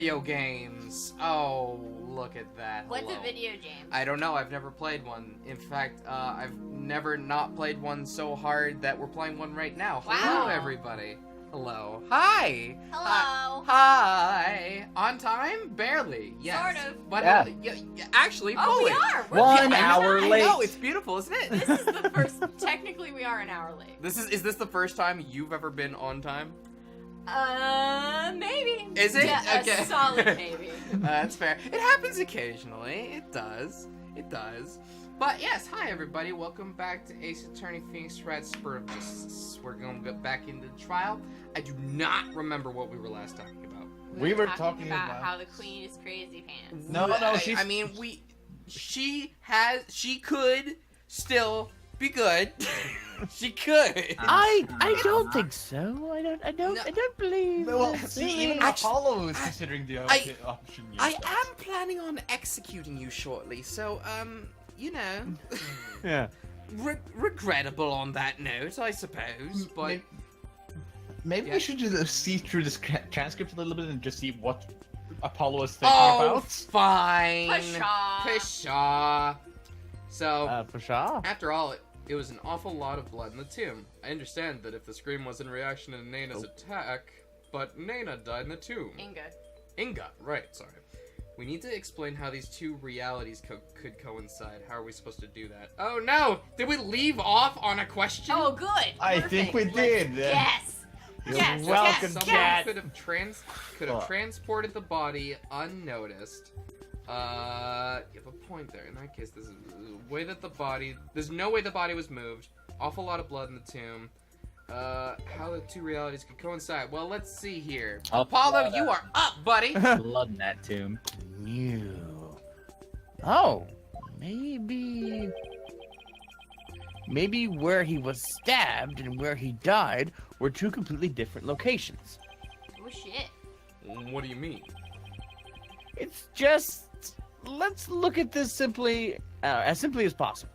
Video games. Oh, look at that. What's Hello. a video game? I don't know. I've never played one. In fact, I've never not played one so hard that we're playing one right now. Wow. Hello, everybody. Hello. Hi. Hello. Hi. On time? Barely. Yes. Sort of. But Yeah. actually, Oh, we fully. are. We're 1 just hour on late. I know. It's beautiful, isn't it? This is the first. Technically, we are an hour late. Is this the first time you've ever been on time? Maybe. Is it? Yeah, Okay. a solid maybe. That's fair. It happens occasionally. It does. It does. But yes, hi everybody. Welcome back to Ace Attorney Phoenix Red Spirit of Justice. We're going to get back into the trial. I do not remember what we were last talking about. We were talking about about- how the queen is crazy pants. No, she's... I mean, she could still be good. She could. I don't think so. I don't believe. Well, this. see, even Actually, Apollo is considering the option. I am planning on executing you shortly, so, you know. Yeah. Regrettable on that note, I suppose, but... Maybe Yeah. we should just see through this transcript a little bit and just see what Apollo is thinking Oh, about. fine. Pshaw. Pshaw. So, For sure. after all, it was an awful lot of blood in the tomb. I understand that if the scream was in reaction to Naina's attack, but Naina died in the tomb. Inga, right, sorry. We need to explain how these two realities could coincide. How are we supposed to do that? Oh no! Did we leave off on a question? Oh, good. I think we Perfect. did. Yes. You're Yes, welcome, Someone Cat. could have transported the body unnoticed. You have a point there. In that case, there's no way the body was moved. Awful lot of blood in the tomb. How the two realities could coincide. Well, let's see here. Apollo, you are up, buddy. Blood in that tomb. New. Oh, maybe where he was stabbed and where he died were two completely different locations. Oh shit. What do you mean? It's just let's look at this as simply as possible.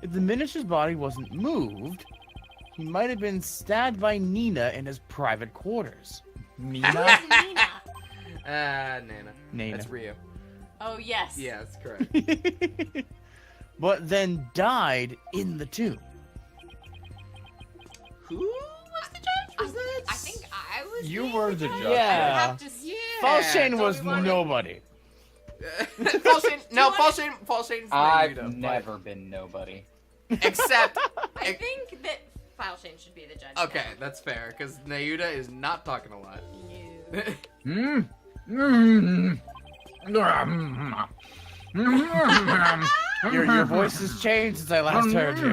If the minister's body wasn't moved, he might have been stabbed by Nina in his private quarters. Nina? Nina. Nana. Nina. That's Rio. Oh yes. Yeah, that's correct. But then died in the tomb. Who was the judge? I think I was. You being were the judge. judge. I would Yeah. have to Yeah. Falshane tell was me what- nobody. Falshane. No, Falshane's I've Nayuda, never been nobody. but- Except. I think that Falshane should be the judge. Okay, that's fair, because Nayuda is not talking a lot. No. Your voice has changed since I last heard you.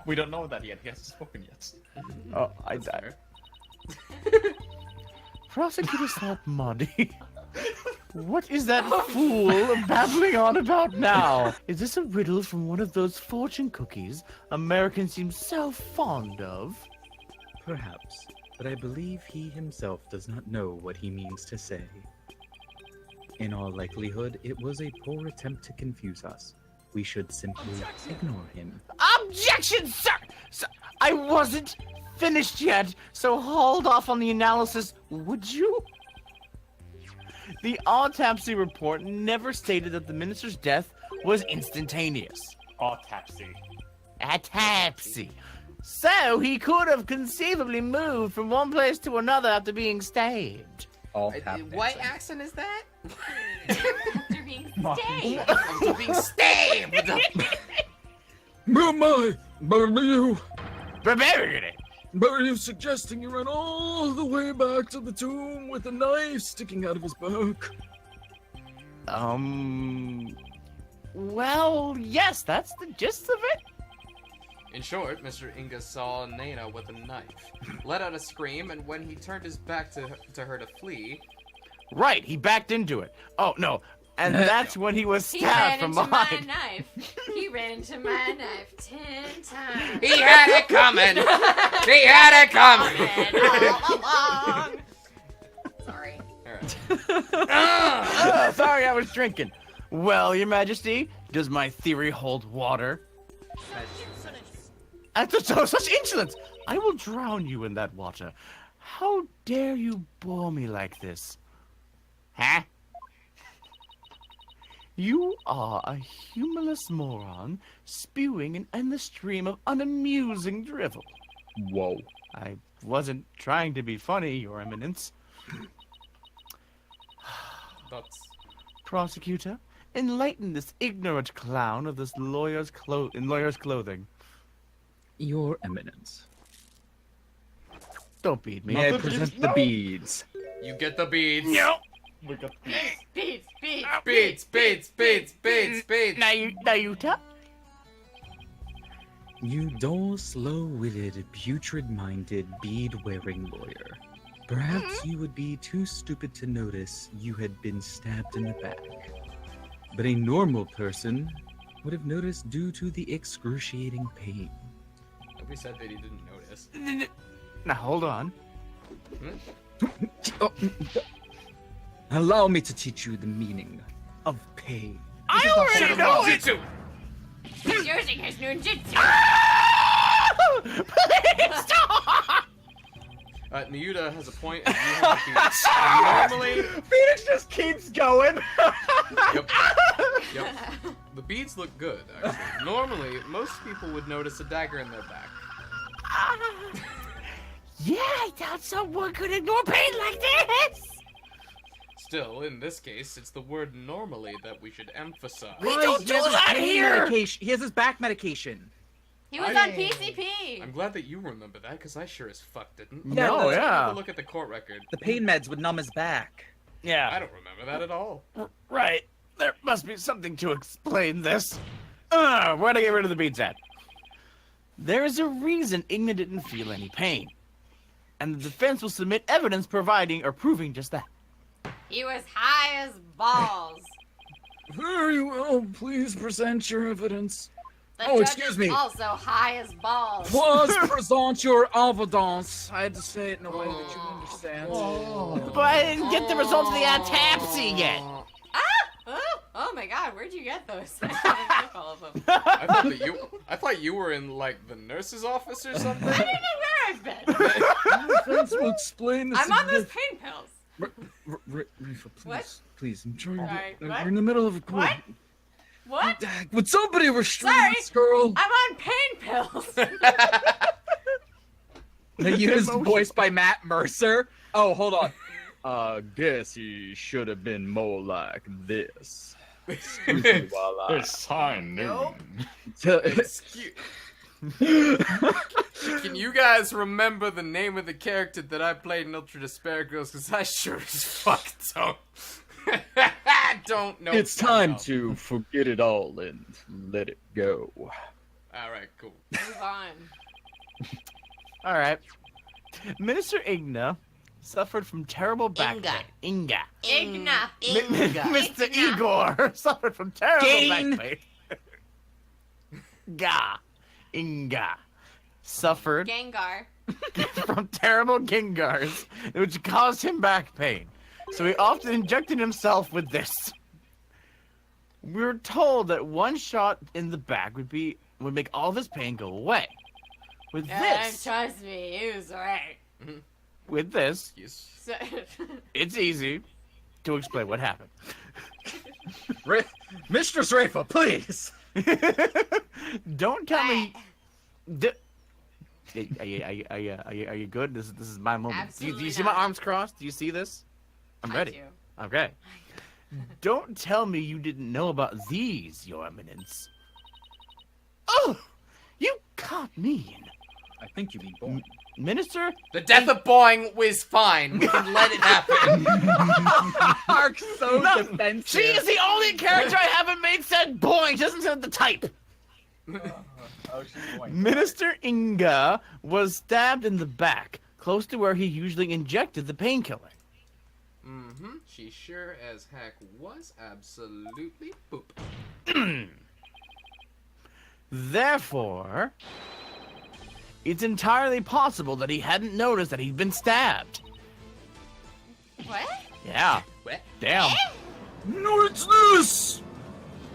We don't know that yet. He hasn't spoken yet. Oh, I died. Prosecutor Slap Muddy. What is that fool babbling on about now? Is this a riddle from one of those fortune cookies Americans seem so fond of? Perhaps, but I believe he himself does not know what he means to say. In all likelihood, it was a poor attempt to confuse us. We should simply ignore him. Objection, sir! Sir, I wasn't finished yet, so hold off on the analysis, would you? The autopsy report never stated that the minister's death was instantaneous. Autopsy. Autopsy. So he could have conceivably moved from one place to another after being stabbed. All tap What dancing. accent is that? After being stabbed. After being stabbed! Oh my! But are you suggesting you ran all the way back to the tomb with a knife sticking out of his back? Well, yes, that's the gist of it. In short, Mr. Inga saw Naina with a knife, let out a scream, and when he turned his back to her to flee... Right, he backed into it. Oh, no, and that's when he was He stabbed ran from into my behind. knife. He ran into my knife 10 times. He had it coming! He had it coming! All along. Sorry. Alright. Sorry, I was drinking. Well, Your Majesty, does my theory hold water? Such insolence! I will drown you in that water. How dare you bore me like this? Huh? You are a humorless moron spewing an endless stream of unamusing drivel. Whoa. I wasn't trying to be funny, Your Eminence. That's... Prosecutor, enlighten this ignorant clown of this lawyer's clothing. Your Eminence. Don't beat me. May I present the beads? You get the beads. No. We got Beats. Beads. Nayuta? You dull, slow-witted, putrid-minded, bead-wearing lawyer. Perhaps you would be too stupid to notice you had been stabbed in the back. But a normal person would have noticed due to the excruciating pain. Nobody said that he didn't notice. Now hold on. Oh, allow me to teach you the meaning of pain. I already know it! He's using his ninjutsu. Please stop! Nayuta has a point, and you have the beads. Normally... Phoenix just keeps going. Yep. The beads look good, actually. Normally, most people would notice a dagger in their back. Yeah, I thought someone could ignore pain like this! Still, in this case, it's the word normally that we should emphasize. We don't do that here! Medication. He has his back medication. He was on PCP. I'm glad that you remember that, because I sure as fuck didn't. No, Let's yeah. Have a look at the court record. The pain meds would numb his back. I Yeah, don't remember that at all. right. There must be something to explain this. Where'd I get rid of the beads at? There is a reason Igna didn't feel any pain. And the defense will submit evidence proving just that. He was high as balls. Very well, please present your evidence. The Oh, judge excuse is me. Also high as balls. Please present your evidence. I had to say it in a way that you understand. But I didn't get the results of the autopsy yet. Oh my God, where'd you get those? I haven't took all of them. I thought you were in, like, the nurse's office or something. I don't know where I've been. The defense will explain the I'm on those pain pills. Rifa, please. What? Please, I'm trying Sorry, to... what? We're in the middle of a court. What? Would somebody restrain Sorry. this girl? I'm on pain pills. Nayuta's voiced by Matt Mercer. Oh, hold on. Guess he should have been more like this. Excuse me while I... It's high noon. Excuse... Can you guys remember the name of the character that I played in Ultra Despair Girls? Because I sure as fuck don't. Don't know. It's time to forget it all and let it go. Alright, cool. Move on. All right. Minister Igna suffered from terrible back pain. Igna. Mr. Igor suffered from terrible back pain. Inga suffered Gengar. from terrible gingars, which caused him back pain. So he often injected himself with this. We were told that one shot in the back would make all of his pain go away. With this, Trust me, he was right. with this, Yes. So, it's easy to explain what happened. Mistress Rafa, please. Don't tell me. Are you good? This is my moment. Do you Absolutely see my not. arms crossed? Do you see this? I'm I ready. do. Okay. Don't tell me you didn't know about these, Your Eminence. Oh, you caught me. I think you mean born. Minister? The death of Boing was fine. We can let it happen. Mark's so defensive. She is the only character I haven't made said boing. She doesn't say the type. Minister Inga was stabbed in the back, close to where he usually injected the painkiller. Mm-hmm. She sure as heck was absolutely poop. Therefore, it's entirely possible that he hadn't noticed that he'd been stabbed. what? Yeah. What? Damn. No, it's this!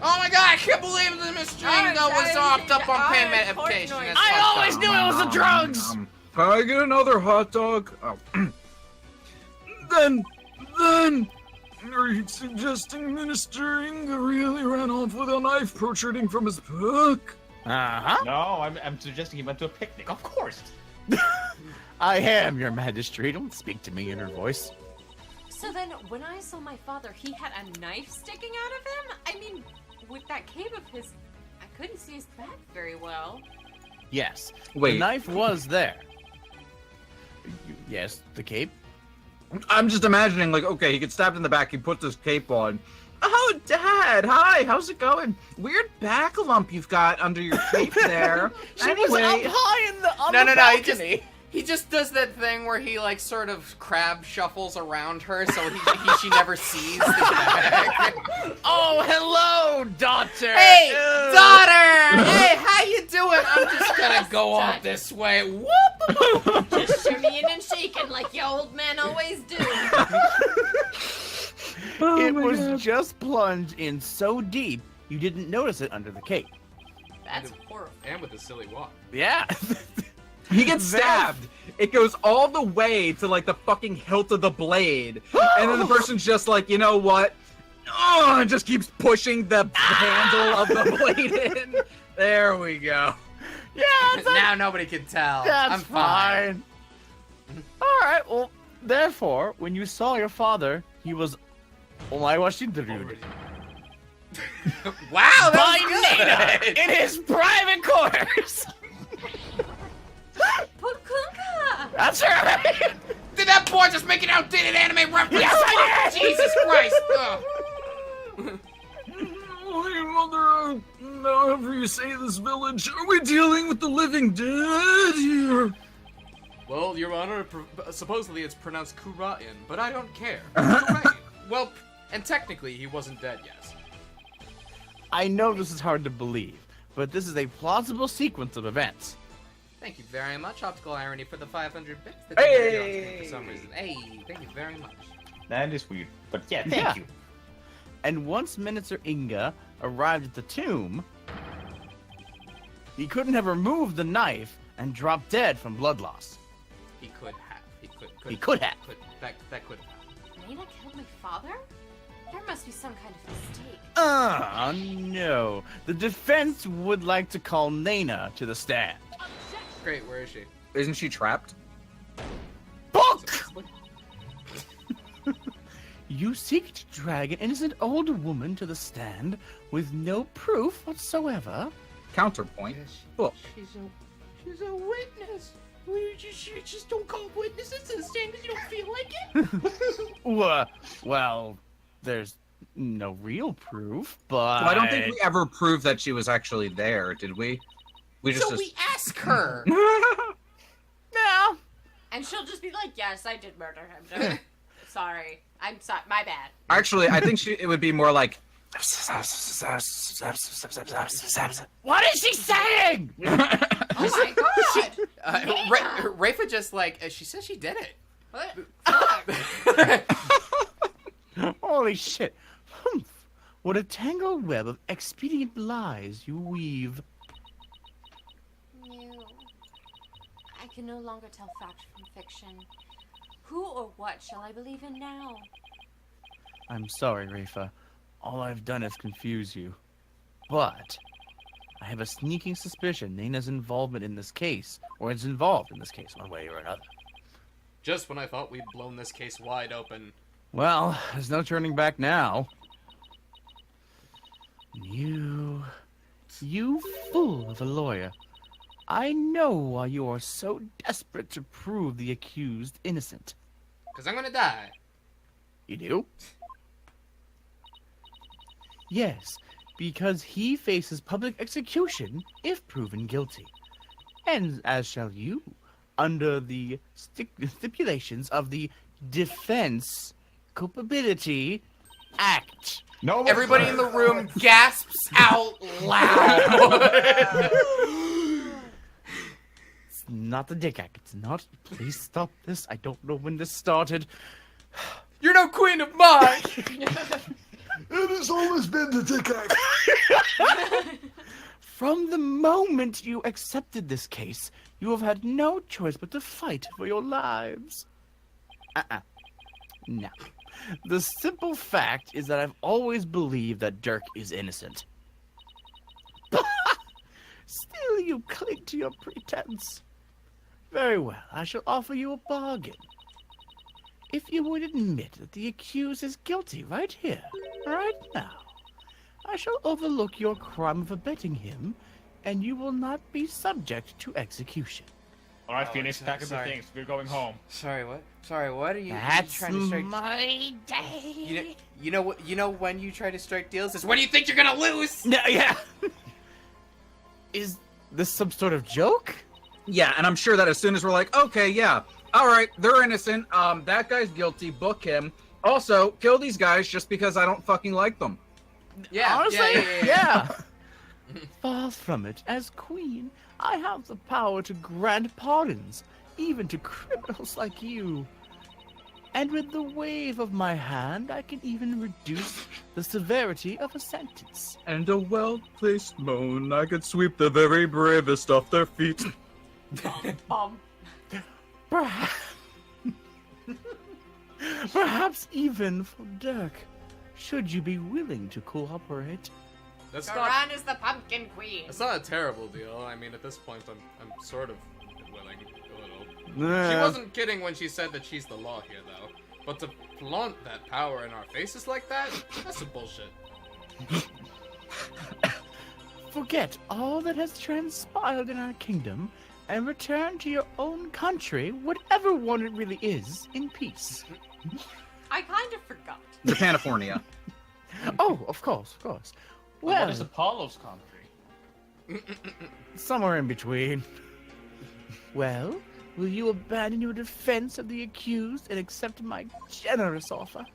Oh my god, I can't believe that Mr. Ingo was hopped up on pain medication. That's I fucked always up. knew it was the drugs! Can I get another hot dog? Oh. Then, are you suggesting Minister Inga really ran off with a knife protruding from his back? Uh-huh. No, I'm suggesting he went to a picnic. Of course. I am, Your Majesty. Don't speak to me in her voice. So then, when I saw my father, he had a knife sticking out of him? I mean, with that cape of his, I couldn't see his back very well. Yes. Wait. The knife was there. Yes, the cape. I'm just imagining, like, okay, he gets stabbed in the back, he puts his cape on. Oh, Dad! Hi, how's it going? Weird back lump you've got under your cape there. She was up high in the on No, the no, no, balcony. he just does that thing where he, like, sort of crab shuffles around her so she never sees his back. Oh, hello, daughter. Hey, Ew. daughter! Hey, how you doing? I'm just gonna go off this way. Whoop! Just shimmying and shaking like you old men always do. It was just plunged in so deep you didn't notice it under the cape. That's horrible. And with a silly walk. Yeah. He gets stabbed. It goes all the way to, like, the fucking hilt of the blade. And then the person's just like, you know what? Oh, and just keeps pushing the handle of the blade in. There we go. Yeah, Now nobody can tell. that's I'm fine. All right. Well, therefore, when you saw your father, he was Already. Wow, that by was good. Nina in his private quarters. Pukunka! That's right. Did that boy just make an outdated anime reference? Yes, I did! Jesus Christ! Hey, Mother, however you say this village, are we dealing with the living dead here? Well, Your Honor, supposedly it's pronounced Kura'in, but I don't care. Kura'in. Well, and technically he wasn't dead yet. I know this is hard to believe, but this is a plausible sequence of events. Thank you very much, Optical Irony, for the 500 bits. That Hey! for some reason. Hey, thank you very much. That is weird. But yeah, thank you. And once Minister Inga arrived at the tomb, he couldn't have removed the knife and dropped dead from blood loss. He could have. He could have. That could have. Nina killed my father? There must be some kind of mistake. No. The defense would like to call Nena to the stand. Great, where is she? Isn't she trapped? Book! You seek to drag an innocent old woman to the stand with no proof whatsoever? Counterpoint. Book. She's a witness. You just don't call witnesses to the stand because you don't feel like it? Well, there's no real proof, but... Well, I don't think we ever proved that she was actually there, did we? We just... So we ask her. No. And she'll just be like, yes, I did murder him. Sorry. I'm sorry. My bad. Actually, I think it would be more like... What is she saying? Oh my god! Rafa just like, she says she did it. What? Fuck. Holy shit. Humph. What a tangled web of expedient lies you weave. No. I can no longer tell fact from fiction. Who or what shall I believe in now? I'm sorry, Rafa. All I've done is confuse you. But I have a sneaking suspicion Nina's involvement in this case, or is involved in this case one way or another. Just when I thought we'd blown this case wide open. Well, there's no turning back now. You fool of a lawyer. I know why you are so desperate to prove the accused innocent. 'Cause I'm gonna die. You do? Yes, because he faces public execution if proven guilty. And as shall you, under the stipulations of the Defense Culpability Act. No, Everybody in the room gasps out loud. It's not the Dick Act. It's not. Please stop this. I don't know when this started. You're no queen of mine. It has always been the Dick Act. From the moment you accepted this case, You have had no choice but to fight for your lives. No. The simple fact is that I've always believed that Dirk is innocent. Still, you cling to your pretense. Very well, I shall offer you a bargain. If you would admit that the accused is guilty right here, right now, I shall overlook your crime of abetting him, and you will not be subject to execution. All right, Phoenix, pack up your things. We're going home. Sorry, what? Sorry, what are you That's trying to strike? my day. You know what? You know when you try to strike deals is when you think you're gonna lose. No, yeah. Is this some sort of joke? Yeah, and I'm sure that as soon as we're like, okay, yeah, all right, they're innocent. That guy's guilty. Book him. Also, kill these guys just because I don't fucking like them. Yeah, Honestly, yeah. Far from it. As queen, I have the power to grant pardons, even to criminals like you. And with the wave of my hand, I can even reduce the severity of a sentence. And a well-placed moan, I could sweep the very bravest off their feet. Perhaps, perhaps even for Dirk, should you be willing to cooperate. That's Garan is the pumpkin queen. That's not a terrible deal. I mean, at this point, I'm sort of willing a little. She wasn't kidding when she said that she's the law here, though. But to flaunt that power in our faces like that—that's some bullshit. Forget all that has transpired in our kingdom and return to your own country, whatever one it really is, in peace. I kind of forgot. Japanifornia. Oh, of course, of course. Well, What is Apollo's country? somewhere in between. Well, will you abandon your defense of the accused and accept my generous offer?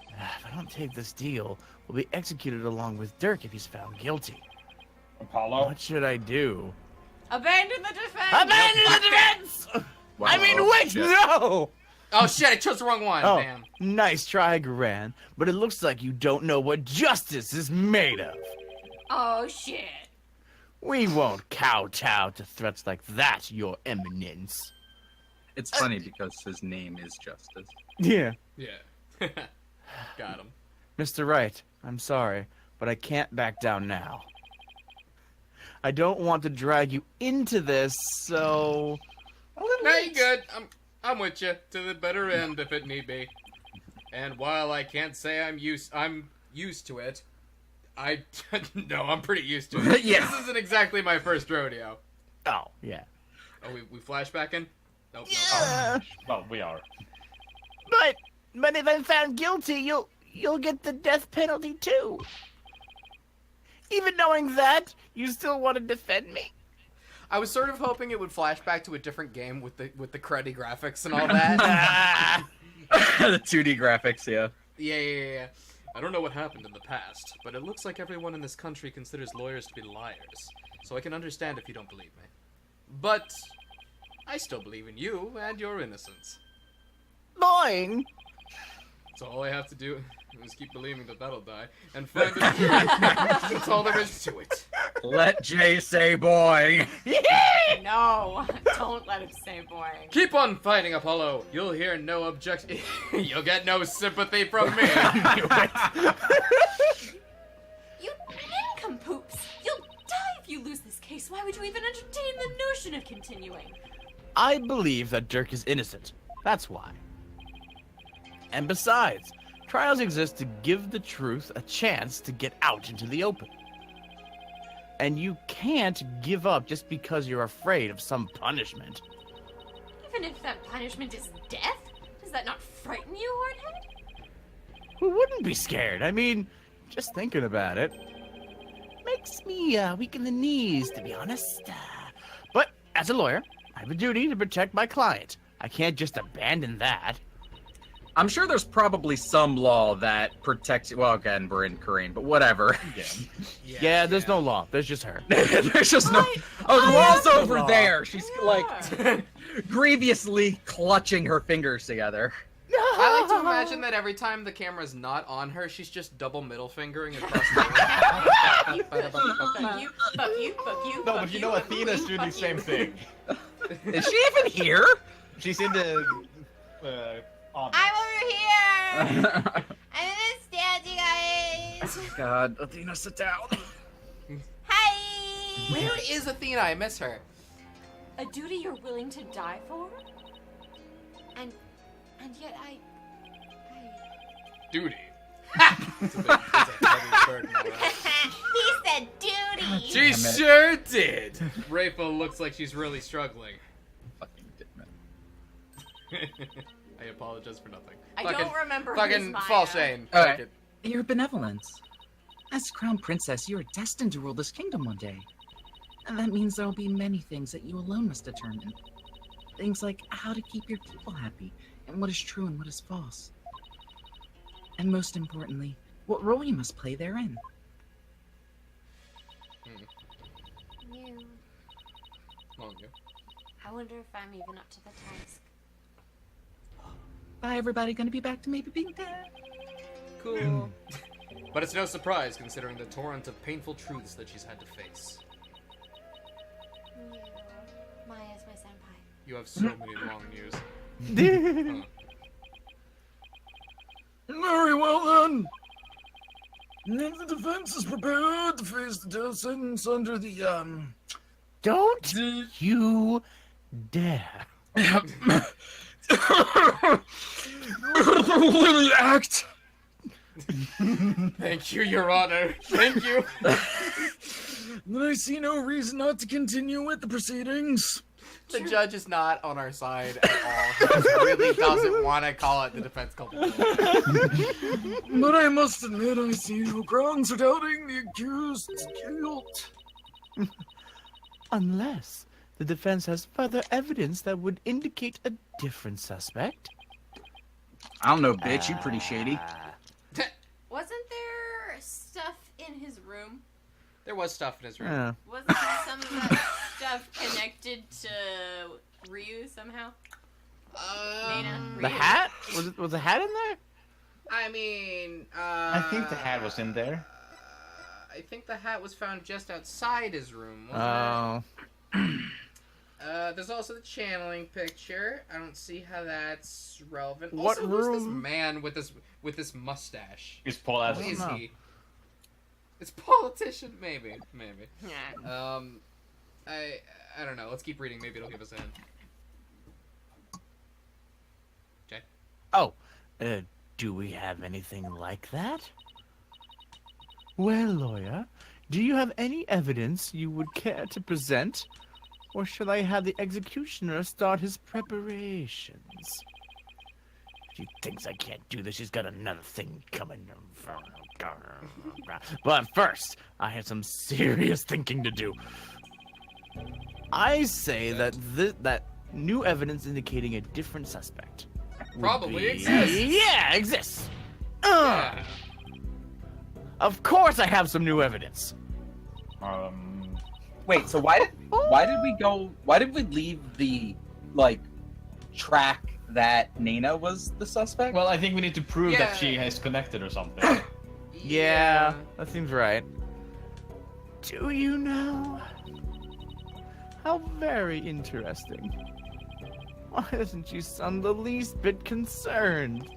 If I don't take this deal, we'll be executed along with Dirk if he's found guilty. Apollo? What should I do? Abandon the defense! Abandon the defense! Wow. I mean, wait, Shit. no! Oh shit! I chose the wrong one. Oh, Damn. nice try, Garan, but it looks like you don't know what justice is made of. Oh shit. We won't kowtow to threats like that, Your Eminence. It's funny because his name is Justice. Yeah. Yeah. Got him. Mr. Wright, I'm sorry, but I can't back down now. I don't want to drag you into this, so... No, you good. I'm with you to the bitter end if it need be. And while I can't say I'm used to it, no, I'm pretty used to it. Yeah. This isn't exactly my first rodeo. Oh, yeah. Oh, we flashbacking? Nope. Yeah. Well, we are. But if I'm found guilty, you'll get the death penalty too. Even knowing that, you still want to defend me? I was sort of hoping it would flash back to a different game with the cruddy graphics and all that. The 2D graphics, yeah. Yeah. I don't know what happened in the past, but it looks like everyone in this country considers lawyers to be liars. So I can understand if you don't believe me. But I still believe in you and your innocence. Boing! So all I have to do is keep believing that that'll die and find the truth. That's all there is to it. Let Jay say boy. No, don't let him say boy. Keep on fighting, Apollo. You'll hear no objection. You'll get no sympathy from me. You nincompoops! You'll die if you lose this case. Why would you even entertain the notion of continuing? I believe that Dirk is innocent. That's why. And besides, trials exist to give the truth a chance to get out into the open. And you can't give up just because you're afraid of some punishment. Even if that punishment is death? Does that not frighten you, Hornhead? Who wouldn't be scared? I mean, just thinking about it makes me weak in the knees, to be honest. But as a lawyer, I have a duty to protect my client. I can't just abandon that. I'm sure there's probably some law that protects. Well, again, we're in Korean, but whatever. Yeah, there's no law. There's just her. There's just no. Oh, the law's over there. She's like Sure. grievously clutching her fingers together. I like to imagine that every time the camera's not on her, she's just double middle fingering across the room. Fuck you, fuck you, fuck you. No, but you know Athena's doing the same thing. Is she even here? She's in the. On. I'm over here! I'm in the stands, you guys! God, Athena, sit down. Hi! Where is Athena? I miss her. A duty you're willing to die for? And yet I... Duty. He said duty! She sure did. Rafa looks like she's really struggling. Fucking dick, man. I apologize for nothing. I don't remember Fucking who's fall Maya. shame. Alright. Fuck it. Your benevolence. As Crown Princess, you are destined to rule this kingdom one day. And that means there will be many things that you alone must determine. Things like how to keep your people happy, and what is true and what is false. And most importantly, what role you must play therein. You. Long you. I wonder if I'm even up to the task. Bye, everybody. Gonna be back to maybe being dead. Cool. But it's no surprise considering the torrent of painful truths that she's had to face. You. Maya's my senpai. You have so many long years. Very well then. If the defense is prepared to face the death sentence under the Don't you dare. act. Thank you, Your Honor. Thank you. Then I see no reason not to continue with the proceedings. The judge is not on our side at all. He just really doesn't want to call it the defense culpable. But I must admit I see no grounds for doubting the accused's guilt. Unless the defense has further evidence that would indicate a different suspect. I don't know, bitch. You pretty shady. Wasn't there stuff in his room? There was stuff in his room. Wasn't some of that stuff connected to Ryu somehow? Nana? The Ryu? hat? Was the hat in there? I mean, I think the hat was in there. I think the hat was found just outside his room, Oh. wasn't it? There's also the channeling picture. I don't see how that's relevant. What also, who's this room? man with this mustache? It's Paul What Aslan. is know. he? It's politician, maybe. Yeah. I don't know. Let's keep reading. Maybe it'll give us a hint. Jay? Oh, do we have anything like that? Well, lawyer, do you have any evidence you would care to present? Or shall I have the executioner start his preparations? She thinks I can't do this. She's got another thing coming. But first, I have some serious thinking to do. I say that that new evidence indicating a different suspect would Probably be- exists. Yeah, exists. Yeah. Of course, I have some new evidence. Wait, so why did we leave the track that Nana was the suspect? Well, I think we need to prove Yeah. that she has connected or something. Yeah, that seems right. Do you know? How very interesting. Why doesn't she sound the least bit concerned?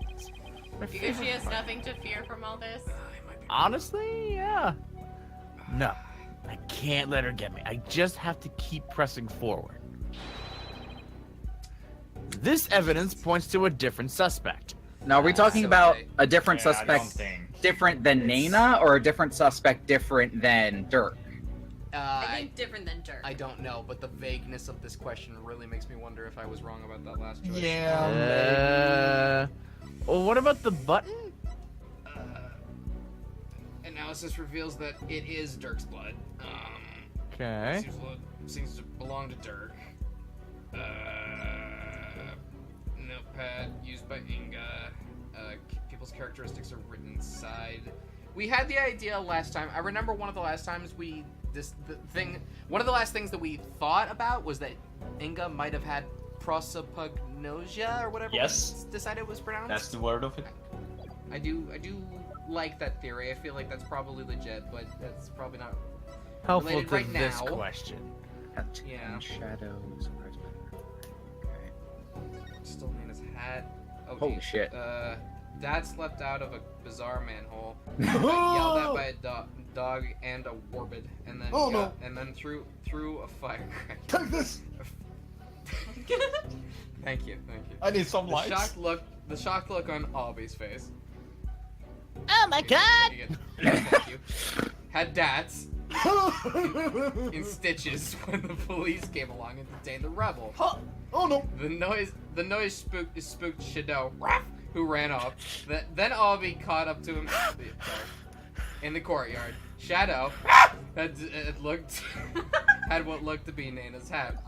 Because she has nothing to fear from all this. Honestly, yeah. No, I can't let her get me. I just have to keep pressing forward. This evidence points to a different suspect. Now, are we talking so about they- a different Yeah, I suspect don't think. different than Nana, or a different suspect different than Dirk? I think different than Dirk. I don't know, but the vagueness of this question really makes me wonder if I was wrong about that last choice. Well, what about the button? Analysis reveals that it is Dirk's blood. Okay. Seems to belong to Dirk. Notepad used by Inga. People's characteristics are written inside. We had the idea last time. I remember one of the last times one of the last things that we thought about was that Inga might have had prosopagnosia or whatever Yes. we decided was pronounced. That's the word of it. I do like that theory. I feel like that's probably legit, but that's probably not Helpful related to right this now. question. Yeah. Shadows. Okay. Still Nana's hat. Oh, Holy geez. shit. Dad slept out of a bizarre manhole. Yelled at by a dog and a warbid, and then and then threw a firecracker. Take this. Thank you. I need some The lights. shocked look on Albie's face. Oh my god! Thank you. Had Dats in stitches when the police came along and detained the rebel. Oh no. The noise spooked Shadow, who ran off. Then Albie caught up to him in the courtyard. Shadow had what looked to be Nana's hat.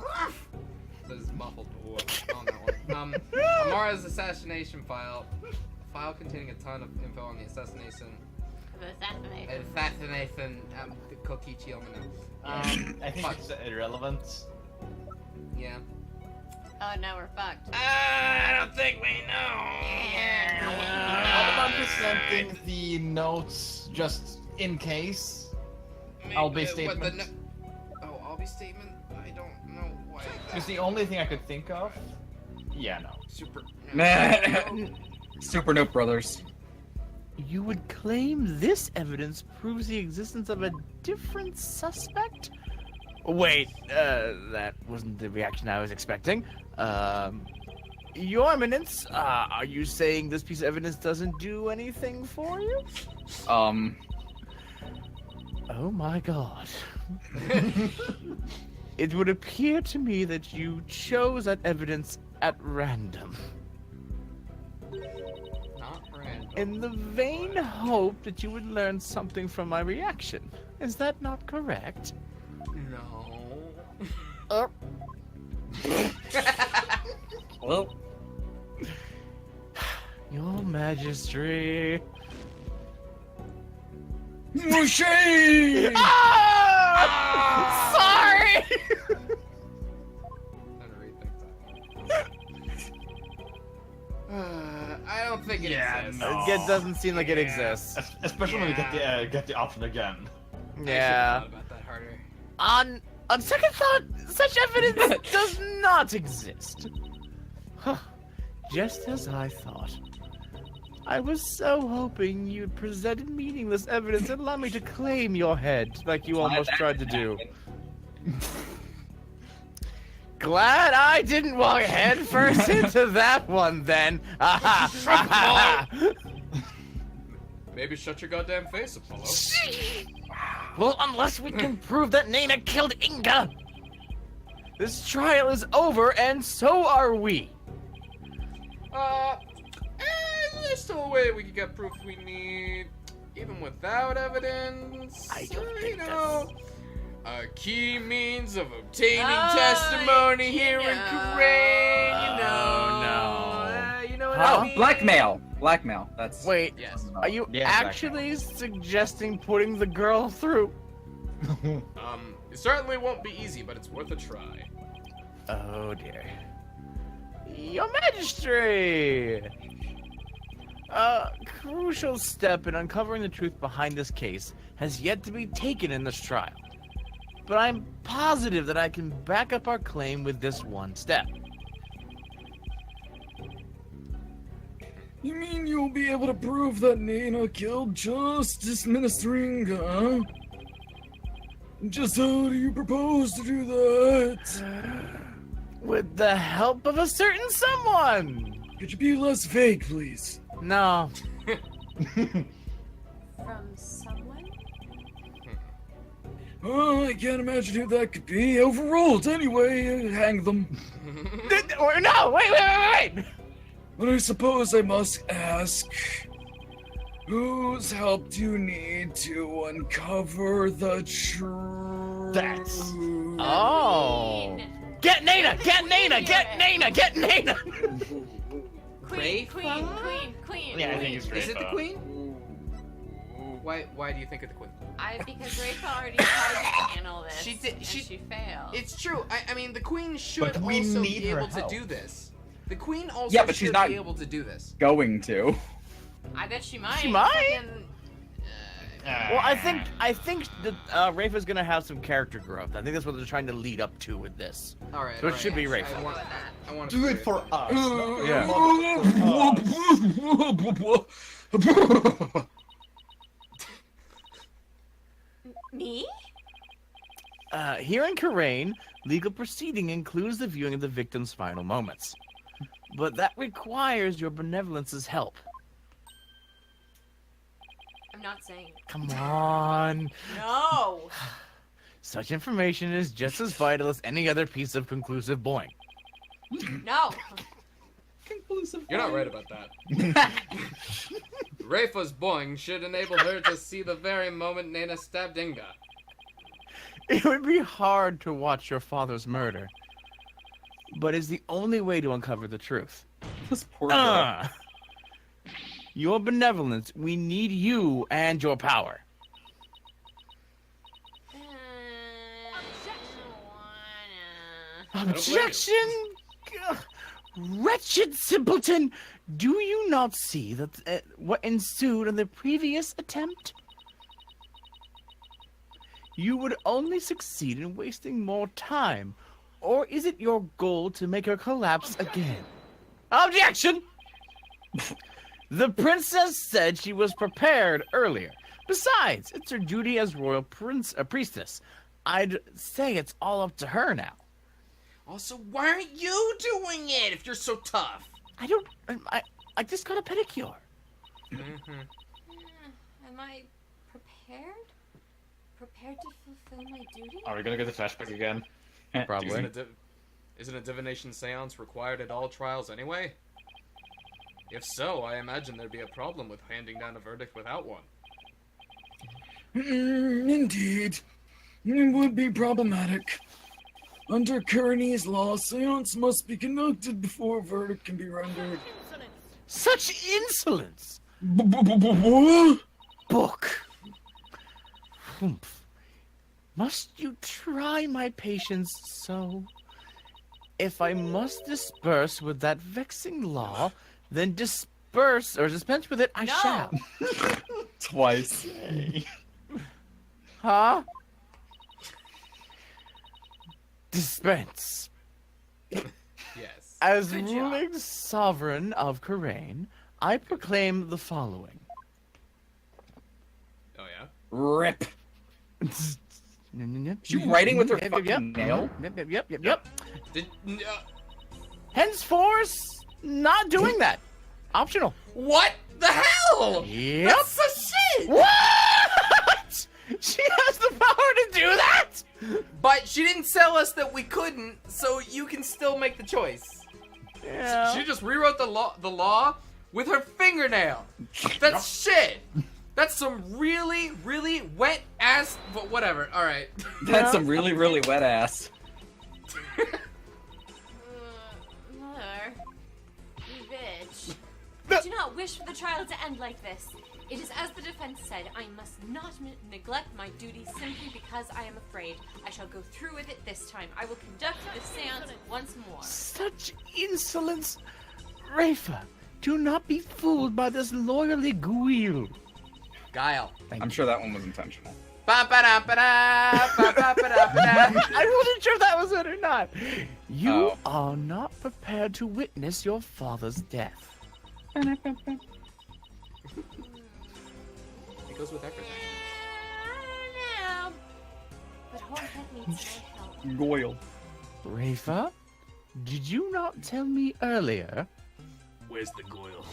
This is muffled on that one. Amara's assassination file containing a ton of info on the assassination. Kokichi Omino. I think it's irrelevant. Yeah. Oh no, we're fucked. I don't think we know. How about presenting the notes just in case? Albie's statement. Albie's statement? I don't know why. It's the only thing I could think of. Yeah, no. Super Note Brothers. You would claim this evidence proves the existence of a different suspect? Wait, that wasn't the reaction I was expecting. Your Eminence, are you saying this piece of evidence doesn't do anything for you? Oh my god. It would appear to me that you chose that evidence at random. Not random. In the vain hope that you would learn something from my reaction. Is that not correct? No. Well, Your Majesty. Mushy! Sorry! I don't think it exists. no. It doesn't seem like it exists. Especially when we get the option again. I Yeah. should've thought about that harder. On second thought, such evidence does not exist. Huh. Just as I thought. I was so hoping you'd presented meaningless evidence and allow me to claim your head, like you almost tried to do. Glad I didn't walk head first into that one then. Maybe shut your goddamn face, Apollo. Well, unless we can prove that Nana killed Inga, this trial is over, and so are we. There's still a way we can get proof we need, even without evidence. I don't you think know, a key means of obtaining testimony here in Crane. You know, you know what I mean? Blackmail. That's. Wait, Yes. are you Yeah, actually suggesting putting the girl through? It certainly won't be easy, but it's worth a try. Oh dear. Your Majesty! A crucial step in uncovering the truth behind this case has yet to be taken in this trial. But I'm positive that I can back up our claim with this one step. You mean you'll be able to prove that Nana killed Justice Minister Inga? Just how do you propose to do that? With the help of a certain someone! Could you be less vague, please? No. From someone? Oh, I can't imagine who that could be. Overruled, anyway. Hang them. No, wait! But I suppose I must ask, whose help do you need to uncover the truth? That's... Oh. Get Nana! Get Nana! Get Nana! Get Nana! Queen. Yeah, I think it's great. Is it the Queen? Why do you think of the Queen? Because Rachel already tried to handle this. She did. And She failed. It's true. I mean, the queen should But we also need be her able to help. do this. The queen also Yeah, but she's should not- be able to do this. Going to. I bet she might. She might? Fucking- Well, I think that Rafa's gonna have some character growth. I think that's what they're trying to lead up to with this. All right. So it should be Rafa. I want. I want Do it for us. Yeah. Me? Here in Karain, legal proceeding includes the viewing of the victim's final moments. But that requires your benevolence's help. I'm not saying it. Come on. No! Such information is just as vital as any other piece of conclusive boing. No! You're not right about that. Rafa's boing should enable her to see the very moment Nana stabbed Inga. It would be hard to watch your father's murder, but it's the only way to uncover the truth. This poor girl. Your benevolence, we need you and your power. Objection! Ugh. Wretched simpleton! Do you not see that what ensued in the previous attempt? You would only succeed in wasting more time. Or is it your goal to make her collapse again? Objection! The princess said she was prepared earlier. Besides, it's her duty as royal priestess. I'd say it's all up to her now. Also, why aren't you doing it if you're so tough? I just got a pedicure. Mm-hmm. Am I prepared? Prepared to fulfill my duty? Are we gonna get the flashback again? Probably. Isn't a divination seance required at all trials anyway? If so, I imagine there'd be a problem with handing down a verdict without one. Indeed. It would be problematic. Under Kearney's law, seance must be conducted before a verdict can be rendered. Such insolence! What? Book! Humph. Must you try my patience so? If I must disperse with that vexing law, then disperse or dispense with it I shall. Twice. Huh? Dispense. Yes. As Good job. ruling sovereign of Karain, I proclaim the following. Oh yeah? Rip. Is She writing with her fucking nail? Yep. Did Henceforth, not doing that. Optional. what the hell? Yep. That's the shit. What? She has the power to do that? But she didn't tell us that we couldn't, so you can still make the choice. Yeah. She just rewrote the law with her fingernail. That's shit. That's some really, really wet ass. But whatever. All right. That's some really, really wet ass. Mother. You bitch. I do not wish for the trial to end like this. It is as the defense said, I must not neglect my duty simply because I am afraid. I shall go through with it this time. I will conduct the seance once more. Such insolence. Rafa, do not be fooled by this loyally guile. Guile. I'm sure that one was intentional. Ba-ba-da-ba-da, ba-ba-ba-da-ba-da. I wasn't sure if that was it or not. You Oh. are not prepared to witness your father's death. It goes with everything. I don't know. But Hornhead needs my help. Goyle. Rafa, did you not tell me earlier? Where's the Goyle?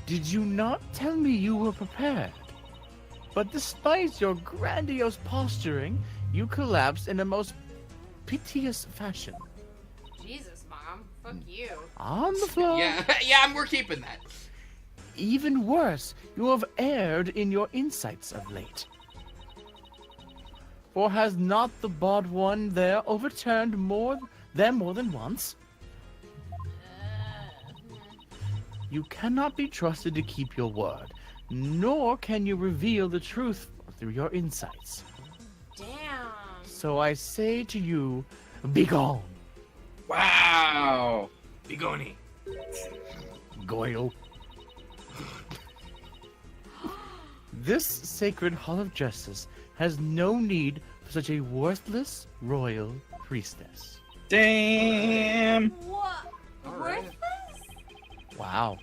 Did you not tell me you were prepared? But despite your grandiose posturing, you collapsed in a most piteous fashion. Jesus, Mom. Fuck you. On the floor. Yeah, we're keeping that. Even worse, you have erred in your insights of late. For has not the bald one there overturned them more than once? You cannot be trusted to keep your word. nor can you reveal the truth through your insights. Damn. So I say to you, be gone. Wow. Bigoni. Goyle. This sacred hall of justice has no need for such a worthless royal priestess. Damn. What? All right. Worthless? Wow.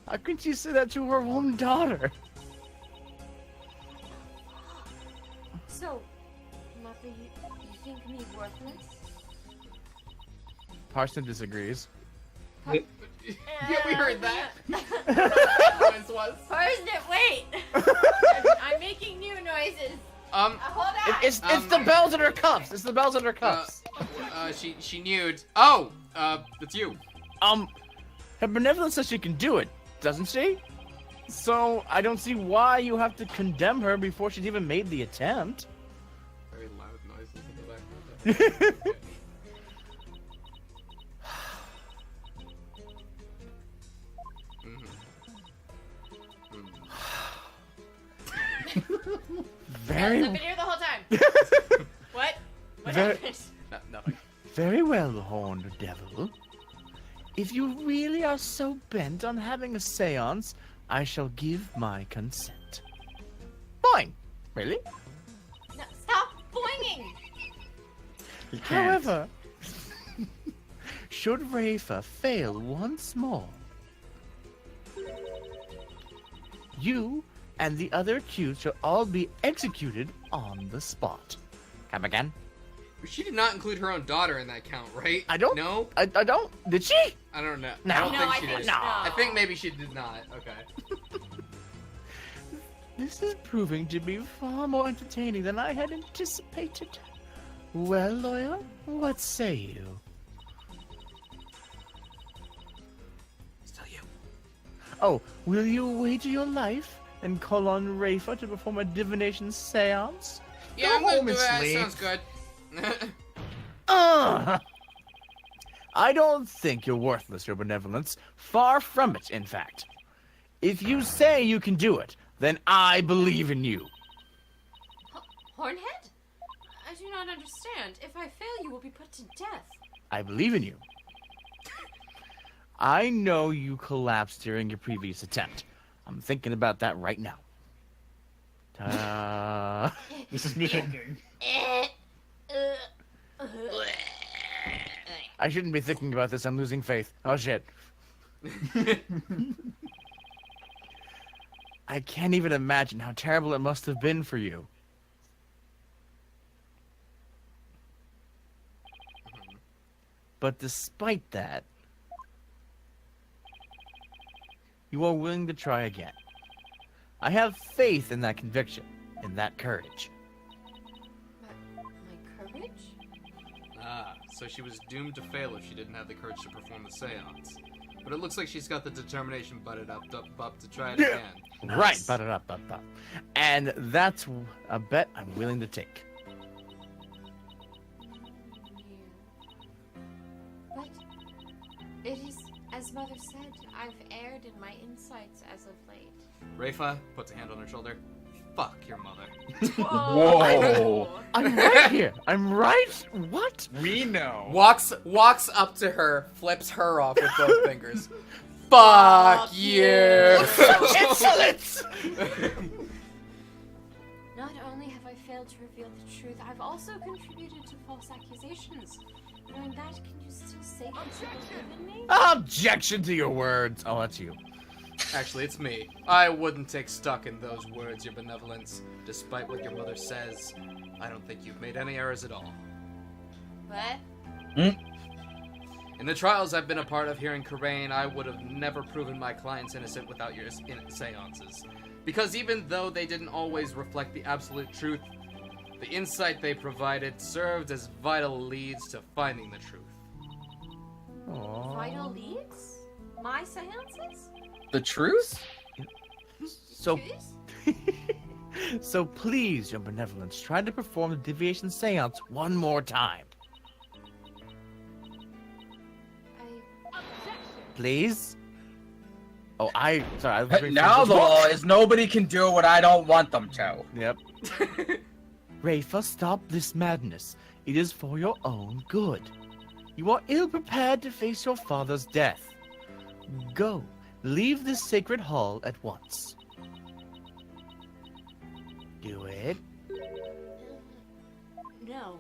How could she say that to her own daughter? So, Mother, you think me worthless? Parson disagrees. Yeah, we heard that. I don't know what that noise was. Parsnip, wait! I'm making new noises. Hold on. It's the bells in her cuffs. It's the bells in her cuffs. She newed. Oh, it's you. Her benevolence says she can do it, doesn't she? So I don't see why you have to condemn her before she's even made the attempt. Very loud noises in the background. Okay. Very, I've been here the whole time. What? What Very- happened? No, nothing. very well, horned devil. If you really are so bent on having a seance, I shall give my consent. Boing! Really? No, stop boinging! You can't. However, should Rafa fail once more, you and the other accused shall all be executed on the spot. Come again? She did not include her own daughter in that count, right? I don't. No, I don't. Did she? I don't know. No. I don't No, think I she think did. no. I think maybe she did not. Okay. This is proving to be far more entertaining than I had anticipated. Well, lawyer, what say you? Still you. Oh, will you wager your life and call on Rafa to perform a divination seance? Yeah, I'm gonna home do and that. sleep. Sounds good. I don't think you're worthless, your benevolence. Far from it, in fact. If you say you can do it, then I believe in you. Hornhead? I do not understand. If I fail, you will be put to death. I believe in you. I know you collapsed during your previous attempt. I'm thinking about that right now. Ta-da. This is me thinking. I shouldn't be thinking about this. I'm losing faith. Oh, shit. I can't even imagine how terrible it must have been for you. But despite that, you are willing to try again. I have faith in that conviction, in that courage. My courage? Ah, so she was doomed to fail if she didn't have the courage to perform the seance. But it looks like she's got the determination butted up to try it again. Right, ba-da-da-ba-ba. And that's a bet I'm willing to take. But it is, as Mother said, I've erred in my insights as of late. Rafa puts a hand on her shoulder. Fuck your mother. Whoa. I'm right here. I'm right. What? We know. Walks up to her, flips her off with both fingers. Fuck you! Insolence! Not only have I failed to reveal the truth, I've also contributed to false accusations. Knowing that, can you still say that you believe in me? Objection to your words. Oh, that's you. Actually, it's me. I wouldn't take stock in those words, your benevolence. Despite what your mother says, I don't think you've made any errors at all. What? In the trials I've been a part of here in Karain, I would have never proven my clients innocent without your seances. Because even though they didn't always reflect the absolute truth, the insight they provided served as vital leads to finding the truth. Vital leads? My seances? The truth? So, Truth? so please, your benevolence, try to perform the deviation seance one more time. Please? Oh, sorry. I was referring Now to the law is nobody can do what I don't want them to. Yep. Rafa, stop this madness. It is for your own good. You are ill-prepared to face your father's death. Go. Leave this sacred hall at once. Do it. No.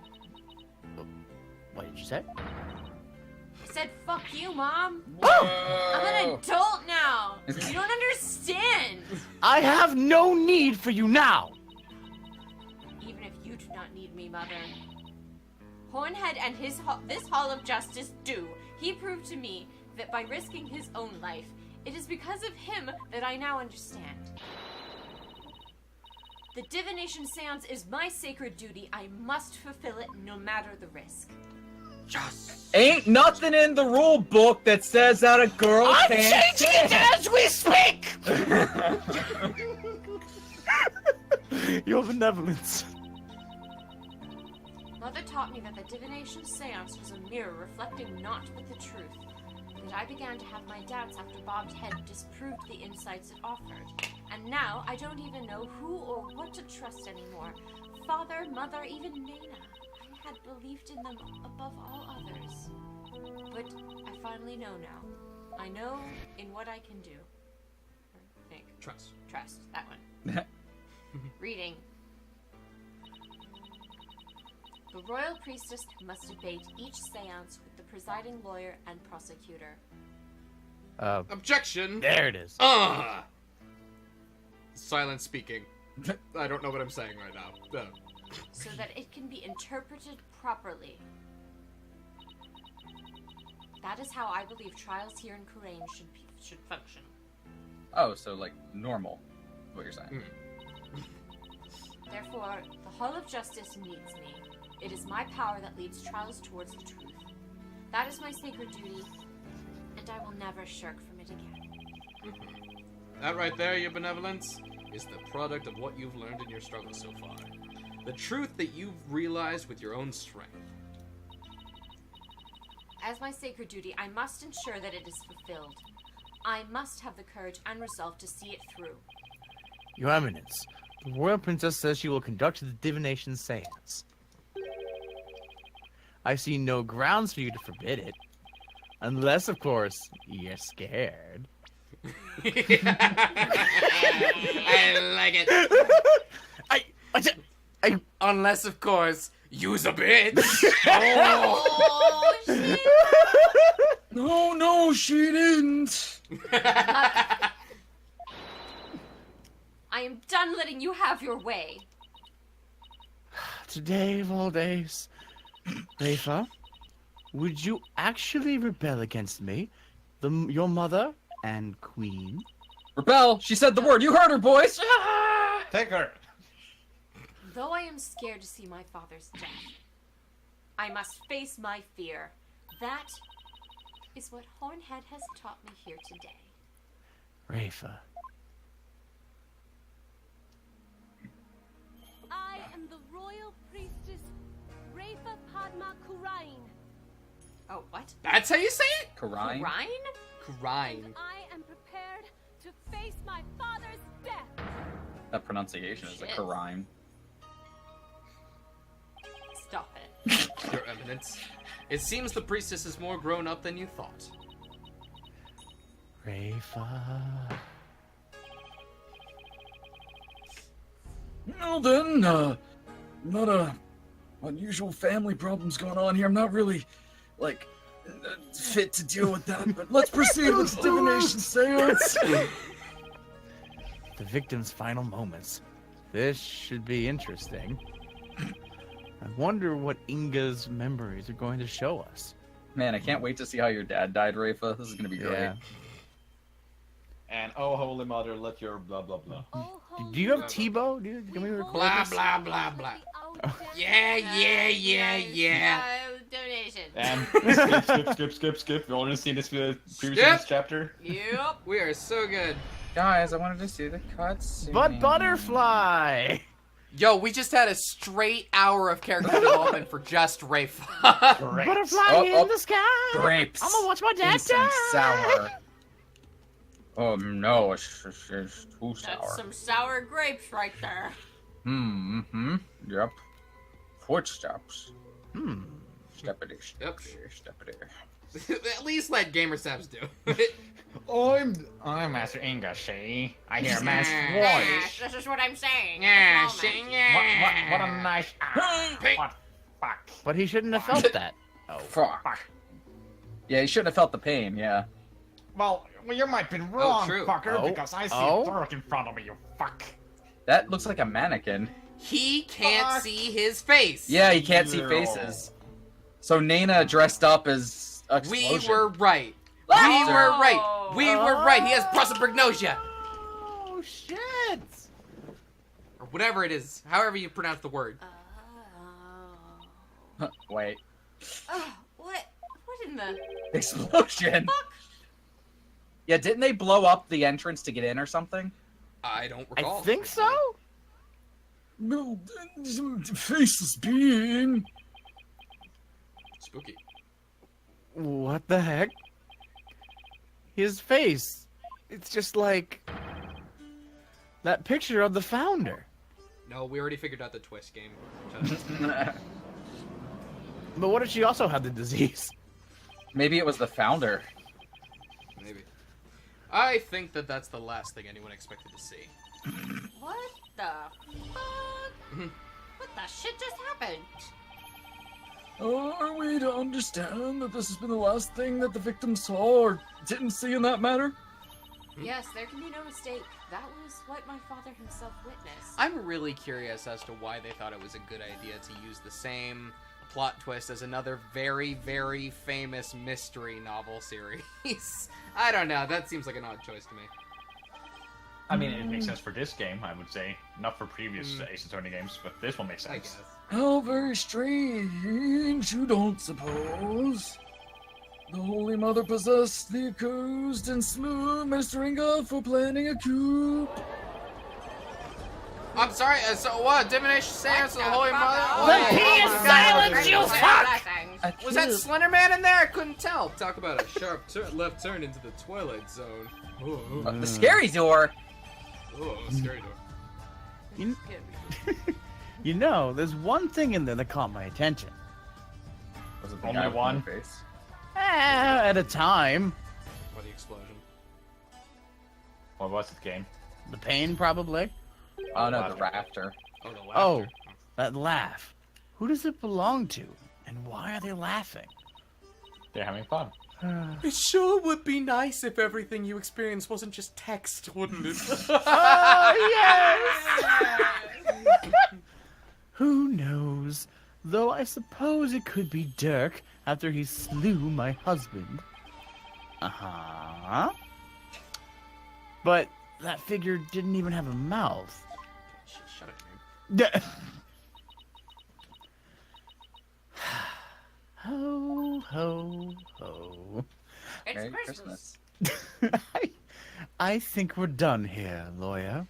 What did you say? I said, fuck you, Mom. Whoa. I'm an adult now. You don't understand. I have no need for you now. Even if you do not need me, Mother. Hornhead and this Hall of Justice do. He proved to me that by risking his own life, it is because of him that I now understand. The divination seance is my sacred duty. I must fulfill it no matter the risk. Yes. Ain't nothing in the rule book that says that a girl I'm can't changing it as we speak! Your benevolence. Mother taught me that the divination seance was a mirror reflecting naught but the truth. That I began to have my doubts after Bob's head disproved the insights it offered. And now I don't even know who or what to trust anymore. Father, Mother, even Nana. I had believed in them above all others. But I finally know now. I know in what I can do. Or think. Trust. Trust. That one. Reading. The royal priestess must debate each seance with the presiding lawyer and prosecutor. Objection! There it is. Silent speaking. I don't know what I'm saying right now. So that it can be interpreted properly. That is how I believe trials here in Kurain should function. Oh, so like normal, is what you're saying. Therefore, the Hall of Justice needs me. It is my power that leads trials towards the truth. That is my sacred duty, and I will never shirk from it again. That right there, your benevolence, is the product of what you've learned in your struggle so far. The truth that you've realized with your own strength. As my sacred duty, I must ensure that it is fulfilled. I must have the courage and resolve to see it through. Your Eminence, the royal princess says she will conduct the divination seance. I see no grounds for you to forbid it. Unless, of course, you're scared. I like it. Unless, of course, you's a bitch. Oh, shit! No, she didn't. I am done letting you have your way. Today of all days, Rafa, would you actually rebel against me, your mother and queen? Rebel! She said the word. You heard her, boys. Take her. Though I am scared to see my father's death, I must face my fear. That is what Hornhead has taught me here today. Rafa. I am the royal priestess, Rafa Padma Kurain. Oh, what? That's how you say it? Karine? Rhine? Crime. And I am prepared to face my father's death. That pronunciation is a Shit. Karine. Stop it. Your Eminence. It seems the priestess is more grown up than you thought. Rafa. Well then, not a unusual family problems going on here. I'm not really, like, fit to deal with that, but let's proceed with the divination seance. The victim's final moments. This should be interesting. I wonder what Inga's memories are going to show us. Man, I can't wait to see how your dad died, Rafa. This is gonna be great. Yeah. And oh, holy mother, let your blah blah blah. Oh, Do you have Tebow? Can we record Blah, this? blah, blah, blah. Yeah. Donation. And skip. You already seen this previous in this chapter. Yep. We are so good. Guys, I wanted to see the cutscene. But Butterfly! Yo, we just had a straight hour of character development for just Rafa. Butterfly Oh, in the sky! Grapes. I'm gonna watch my dad Incense die! sour. Oh no, it's too sour. That's some sour grapes right there. Mm-hmm. Yep. Footsteps. Steppity, Yep. steppity. At least let gamer saps do. I'm Master Ingashi. I hear Master Yes, voice. this is what I'm saying. Yeah, at this moment. What a nice. What? Fuck. But he shouldn't have felt that. Oh. Fuck. Fuck. Yeah, you shouldn't have felt the pain, yeah. Well, you might have been wrong, true. fucker, Oh. because I see Oh. a Turk in front of me, you fuck. That looks like a mannequin. He can't Fuck. see his face. Yeah, you can't see No. faces. So Nana dressed up as We Explosion. were right. Laughter. We were right. We were right. He has prosopagnosia. Oh, shit! Or whatever it is. However you pronounce the word. Wait. Oh, what in the... Explosion. Yeah, didn't they blow up the entrance to get in or something? I don't I recall. think so? No, faceless being. Spooky. What the heck? His face. It's just like that picture of the founder. No, we already figured out the twist game. But what if she also had the disease? Maybe it was the founder. Maybe. I think that that's the last thing anyone expected to see. What the fuck? What the shit just happened? Are we to understand that this has been the last thing that the victim saw or didn't see in that matter? Yes, there can be no mistake. That was what my father himself witnessed. I'm really curious as to why they thought it was a good idea to use the same plot twist as another very, very famous mystery novel series. I don't know. That seems like an odd choice to me. I mean, it makes sense for this game, I would say. Not for previous Ace Attorney games, but this one makes I sense. guess. How very strange, you don't suppose? The Holy Mother possessed the accused and slew Minister Inga for planning a coup. I'm sorry. So what? Divination seance of the Holy Mother? The Wait, key oh is my God. silence, you fuck! Was that Slender Man in there? I couldn't tell. Talk about a sharp left turn into the Twilight Zone. The scary door. Oh, scary door. You, you know, there's one thing in there that caught my attention. Was it the Only guy with one? no face? At a time. Or the explosion. What was the game? The pain, probably. Oh no, the rafter. Oh, the laughter. Oh, that laugh. Who does it belong to? And why are they laughing? They're having fun. It sure would be nice if everything you experienced wasn't just text, wouldn't it? Oh, yes! Who knows? Though I suppose it could be Dirk after he slew my husband. Uh-huh. But that figure didn't even have a mouth. Shut up, man. Ho, ho, ho. It's Merry Christmas. I think we're done here, lawyer.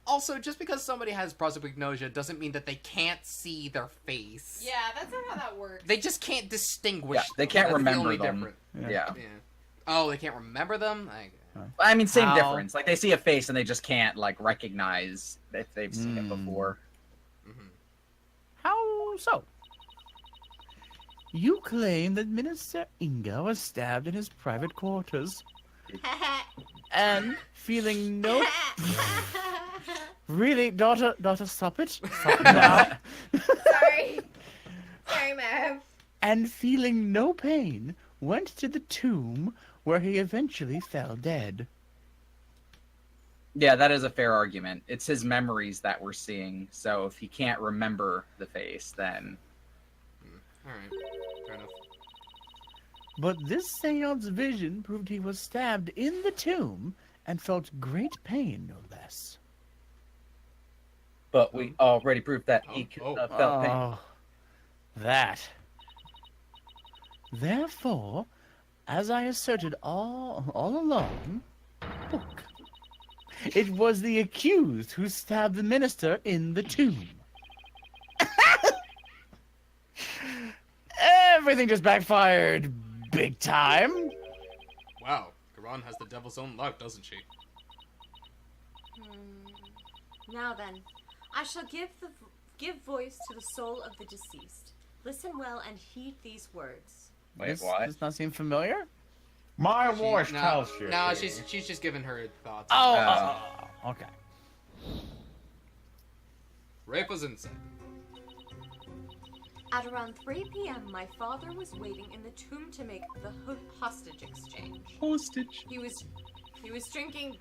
Also, just because somebody has prosopagnosia doesn't mean that they can't see their face. Yeah, that's not how that works. They just can't distinguish. Yeah, they them. can't That's the remember only them. difference. Yeah. Yeah. Oh, they can't remember them? I mean, same How? difference. Like, they see a face and they just can't, like, recognize if they've seen it before. How so? You claim that Minister Inga was stabbed in his private quarters. And feeling no... Really, daughter, stop it. Stop it now. Sorry. Sorry, Mom. And feeling no pain, went to the tomb where he eventually fell dead. Yeah, that is a fair argument. It's his memories that we're seeing, so if he can't remember the face, then... Alright. Fair enough. But this seance vision proved he was stabbed in the tomb and felt great pain, no less. But we already proved that he felt pain. Oh, that. Therefore, as I asserted all along, look, it was the accused who stabbed the minister in the tomb. Everything just backfired big time. Wow. Iran has the devil's own luck, doesn't she? Now then, I shall give voice to the soul of the deceased. Listen well and heed these words. Wait, what? Does not seem familiar? My voice tells you. No, she's just giving her thoughts. Okay. Rafe was inside. At around 3 p.m., my father was waiting in the tomb to make the hostage exchange. Hostage. He was drinking.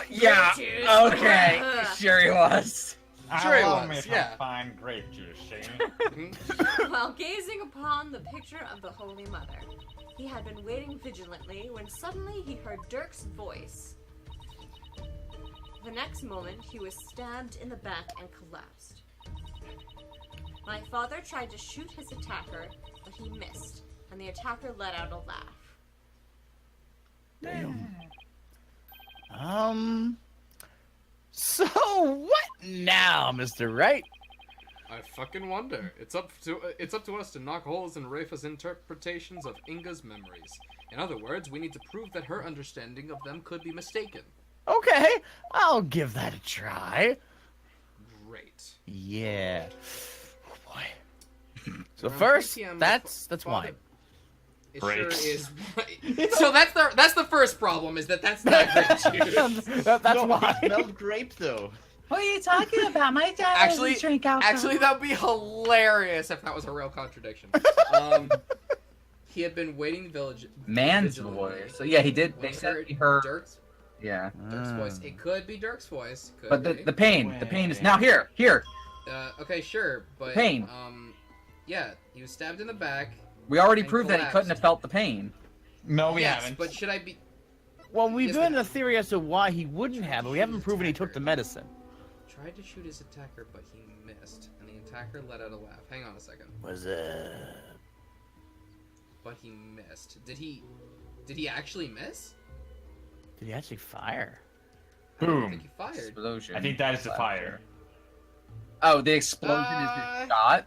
Yeah. juice. Okay. Sure he was. Sure he Allow was, me some yeah. fine grape juice, see? While gazing upon the picture of the Holy Mother. He had been waiting vigilantly when suddenly he heard Dirk's voice. The next moment, he was stabbed in the back and collapsed. My father tried to shoot his attacker, but he missed, and the attacker let out a laugh. Damn. So what now, Mr. Wright? I fucking wonder. It's up to us to knock holes in Rafa's interpretations of Inga's memories. In other words, we need to prove that her understanding of them could be mistaken. Okay, I'll give that a try. Great. Yeah. Oh boy. So Around first, 3 p.m., that's father- wine. It Grapes. sure is. So that's the first problem, is that's not grape juice. That's No, why. it smelled grape though. What are you talking about? My dad Actually, doesn't drink alcohol. Actually, that would be hilarious if that was a real contradiction. He had been waiting man's vigilantly voice. So yeah, he did. They when said he heard. Dirk's Yeah. voice. It could be Dirk's voice. Could But be. the pain is now here. Okay, sure, but Pain. yeah, he was stabbed in the back. We already And proved that he couldn't have collapsed. felt the pain. No, we Yes, haven't. but should I be? Well, we've Yes, been but- a theory as to why he wouldn't have, but we haven't proven he took the medicine. Tried to shoot his attacker, but he missed, and the attacker let out a laugh. Hang on a second. Was But he missed. Did he actually miss? Did he actually fire? I don't Boom. think he fired. Explosion. I think that is the fire. Oh, the explosion is the shot.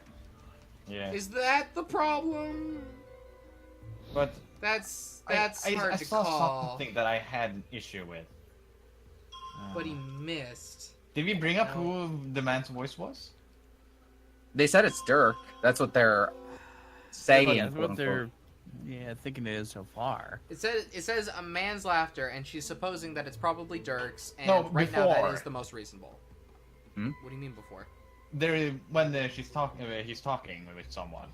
Yeah. Is that the problem? But That's I hard to saw call. something that I had an issue with. But he missed. Did we bring up who the man's voice was? They said it's Dirk. That's what they're saying. That's quote what they're thinking it is so far. It says a man's laughter, and she's supposing that it's probably Dirk's, and No, right now that before. is the most reasonable. Hmm? What do you mean before? He's talking with someone.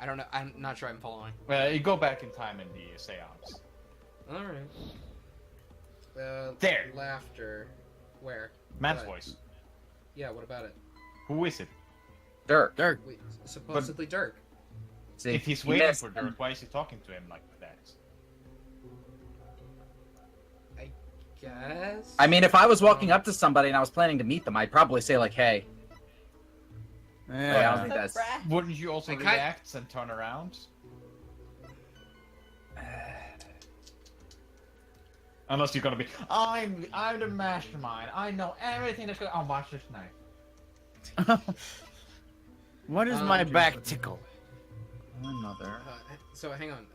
I don't know. I'm not sure I'm following. Well, you go back in time in the seance. All right. There. Laughter. Where? Man's What? voice. Yeah. What about it? Who is it? Dirk. Dirk. Wait, supposedly Dirk. See, If he's he waiting missed. for Dirk, why is he talking to him like that? I guess. I mean, if I was walking up to somebody and I was planning to meet them, I'd probably say like, "Hey." I don't Yeah. think that's. Wouldn't you also I can't- react and turn around? Unless you're gonna be, I'm the mastermind. I know everything that's going. I'll watch this knife. What does my back tickle? My mother. So hang on.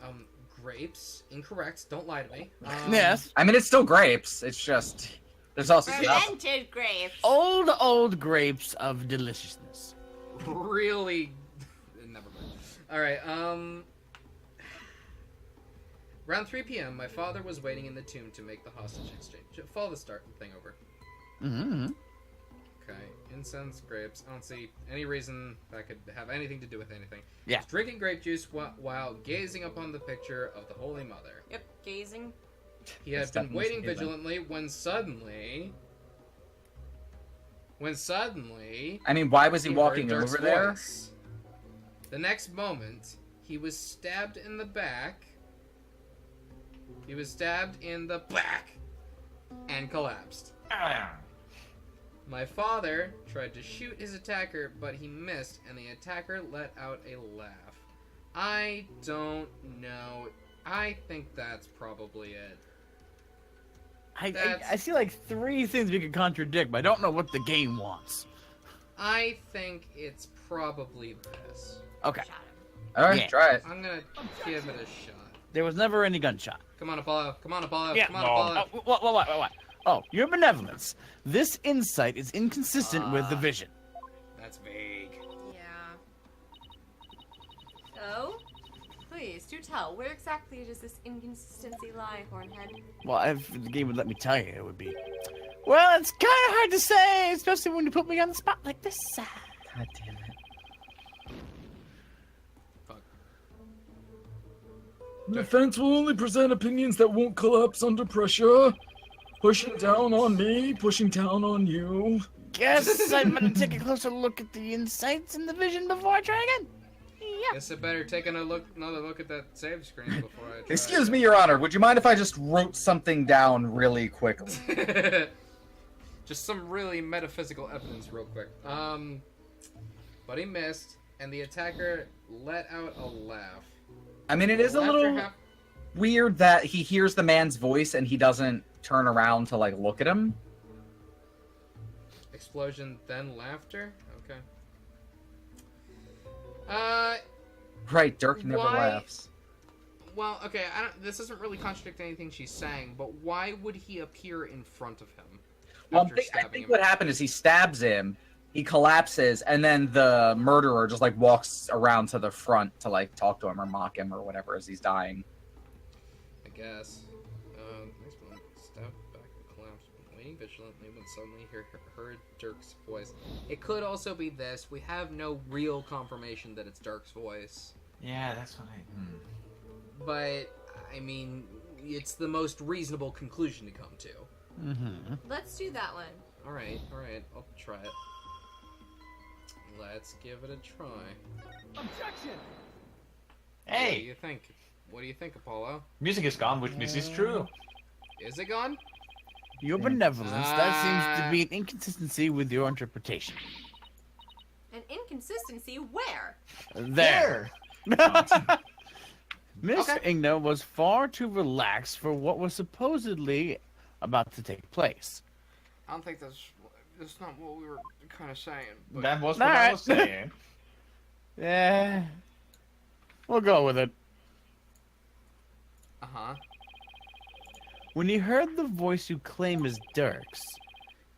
Grapes. Incorrect. Don't lie to me. Yes. I mean, it's still grapes. It's just there's also stuff. Fermented grapes. Old grapes of deliciousness. Really. Never mind. All right. Around 3 p.m., my father was waiting in the tomb to make the hostage exchange. Follow the start thing over. Mm-hmm. Okay. Incense, grapes. I don't see any reason that could have anything to do with anything. Yeah. He's drinking grape juice while gazing upon the picture of the Holy Mother. Yep, gazing. He had That's been definitely waiting Stephen. vigilantly when suddenly... I mean, why was he he walking heard Dirk's over there? voice. The next moment, he was stabbed in the back. He was stabbed in the back and collapsed. My father tried to shoot his attacker, but he missed, and the attacker let out a laugh. I don't know. I think that's probably it. I see like 3 things we could contradict, but I don't know what the game wants. I think it's probably this. Okay. Shot him. All right, Yeah. try it. I'm gonna give it a shot. There was never any gunshot. Come on, Apollo. Come on, Apollo. Yeah. Come on, Apollo. What? Oh, your benevolence. This insight is inconsistent with the vision. That's vague. Yeah. So, please do tell. Where exactly does this inconsistency lie, Hornhead? Well, if the game would let me tell you, it would be. Well, it's kind of hard to say, especially when you put me on the spot like this. God damn it. The defense will only present opinions that won't collapse under pressure. Pushing down on me, pushing down on you. Guess I'm gonna take a closer look at the insights in the vision before I try again. Yeah. Guess I better take another look at that save screen before I try. Excuse me, Your Honor. Would you mind if I just wrote something down really quickly? Just some really metaphysical evidence real quick. But he missed, and the attacker let out a laugh. I mean, it is a little weird that he hears the man's voice and he doesn't turn around to, like, look at him. Explosion, then laughter? Okay. Right, Dirk never laughs. Well, okay, this doesn't really contradict anything she's saying, but why would he appear in front of him? Well, I think what happened is he stabs him, he collapses, and then the murderer just, like, walks around to the front to, like, talk to him or mock him or whatever as he's dying. I guess. Next one. Step back and collapse, waiting vigilantly when suddenly heard Dirk's voice. It could also be this. We have no real confirmation that it's Dirk's voice. Yeah, that's what I... But, I mean, it's the most reasonable conclusion to come to. Mm-hmm. Let's do that one. Alright, I'll try it. Let's give it a try. Objection! What do Hey! you think? What do you think, Apollo? Music is gone, which means it's true. Is it gone? Your benevolence, that seems to be an inconsistency with your interpretation. An inconsistency where? There! Miss Ingna was far too relaxed for what was supposedly about to take place. I don't think that's not what we were kind of saying. But... That was what I was saying. Yeah. We'll go with it. Uh-huh. When he heard the voice you claim is Dirk's,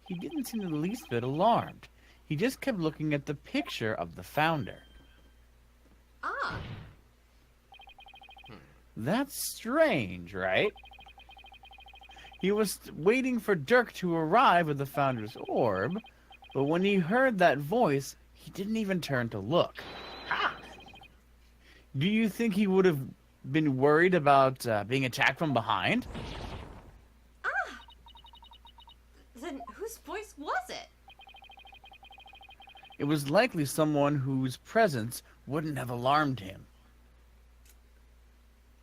he didn't seem the least bit alarmed. He just kept looking at the picture of the founder. Ah. That's strange, right? He was waiting for Dirk to arrive with the founder's orb, but when he heard that voice, he didn't even turn to look. Do you think he would have been worried about being attacked from behind? Ah. Then whose voice was it? It was likely someone whose presence wouldn't have alarmed him.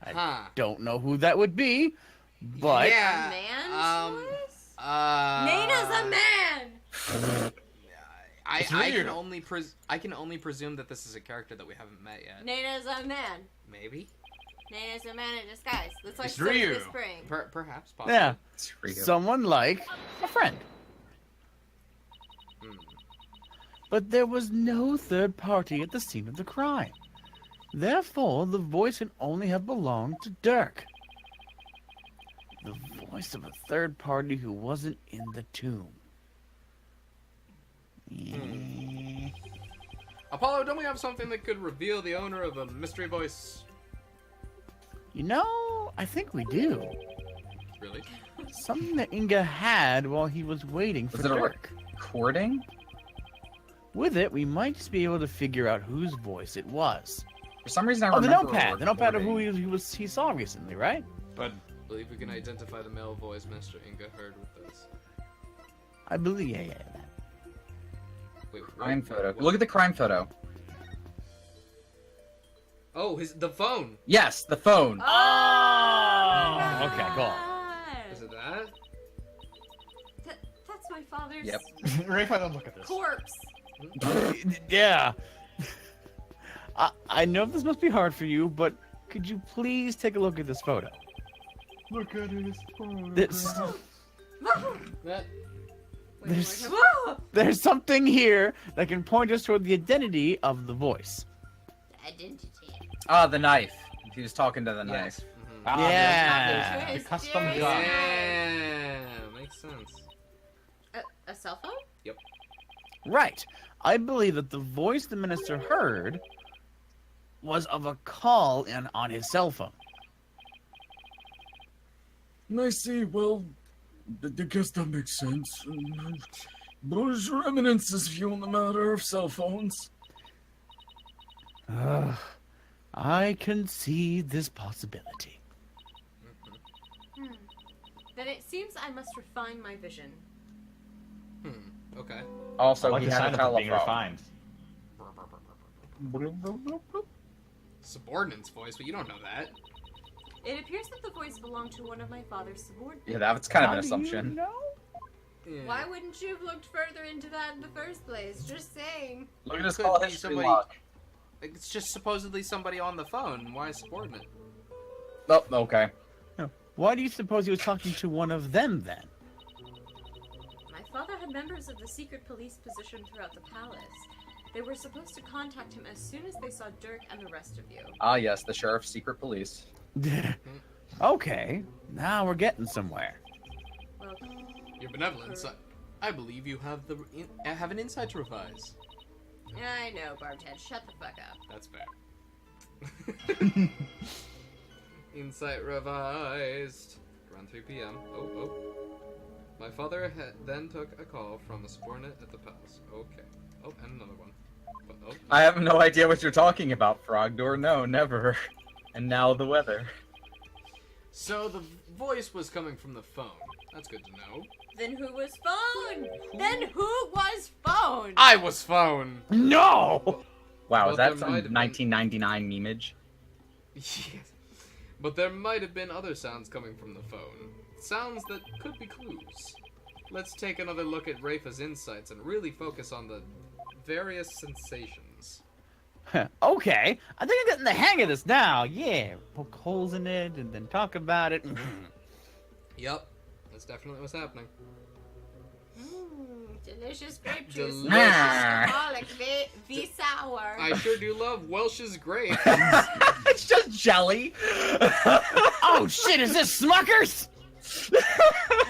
I don't know who that would be, but... Yeah, a man's voice? Nana's a man! I can only presume that this is a character that we haven't met yet. Nana's a man. Maybe. Nana's a man in disguise. Looks like It's Ryu. this spring. Perhaps, possibly. Yeah, someone like a friend. But there was no third party at the scene of the crime. Therefore, the voice can only have belonged to Dirk. The voice of a third party who wasn't in the tomb. Apollo, don't we have something that could reveal the owner of a mystery voice? You know, I think we do. Really? Something that Inga had while he was waiting for Dirk. Recording? With it, we might just be able to figure out whose voice it was. For some reason, I the remember notepad of who he saw recently, right? But I believe we can identify the male voice Mr. Inga heard with this. I believe, yeah. Wait, crime photo. Look at the crime photo. Oh, the phone. Yes, the phone. Oh! Okay, go on. Is it that? That's my father's Rafa, don't look at this. corpse. Yeah. I know this must be hard for you, but could you please take a look at this photo? Look at his photo. There's something here that can point us toward the identity of the voice. Identity. Ah, the knife. He was talking to the knife. Yes. Yeah. The Twist, custom very gun. nice. Yeah, makes sense. A cell phone? Right. I believe that the voice the minister heard was of a call in on his cell phone. I see. Well, I guess that makes sense. What is your eminence's view on the matter of cell phones? I can see this possibility. Then it seems I must refine my vision. Okay. I Also, like he the had a sound of it being telephone. refined. Subordinate's voice, but you don't know that. It appears that the voice belonged to one of my father's subordinates. Yeah, that's kind of How an do assumption. you know? Yeah. Why wouldn't you have looked further into that in the first place? Just saying. Look at his Could call be history somebody- log. It's just supposedly somebody on the phone. Why subordinate? Oh, okay. Why do you suppose he was talking to one of them then? My father had members of the secret police positioned throughout the palace. They were supposed to contact him as soon as they saw Dirk and the rest of you. Ah, yes, the sheriff's secret police. Okay, now we're getting somewhere. Well, Your benevolence. I believe you have have an insight to revise. I know, Barbted. Shut the fuck up. That's fair. Insight revised. Around 3 p.m. Oh. My father then took a call from a subordinate at the palace. Okay. Oh, and another one. But, oh. I have no idea what you're talking about, Frogdoor. No, never. And now the weather. So the voice was coming from the phone. That's good to know. Then who was phone? Then who was phone? I was phone! No! Wow, Well, is that there some might have been- 1999 memeage? Yes. But there might have been other sounds coming from the phone. Sounds that could be clues. Let's take another look at Rafa's insights and really focus on the various sensations. Okay, I think I'm getting the hang of this now. Yeah, poke holes in it and then talk about it. Yep, that's definitely what's happening. Delicious grape juice. Delicious. Alcoholic, V sour. I sure do love Welsh's grape. It's just jelly! Oh shit, is this Smuckers?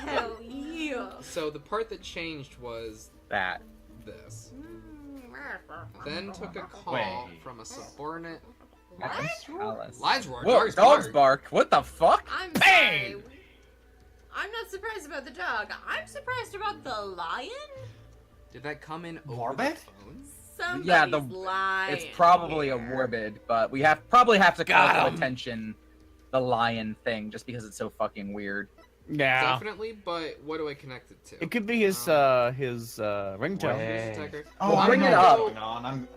Hell yeah. So the part that changed was That. this. Then took a call Wait. from a subordinate. Palace. Lions roar. Whoa, dogs bark. What the fuck? I'm Bang! sorry. I'm not surprised about the dog. I'm surprised about the lion. Did that come in over the Warbit? phone? Somebody's Yeah, the- lying. It's probably a here. warbid, but we probably have to call Got to 'em. attention the lion thing just because it's so fucking weird. Yeah. Definitely, but what do I connect it to? It could be his ringtone. Wait. Attacker. Oh, I bring know it what's up. going on.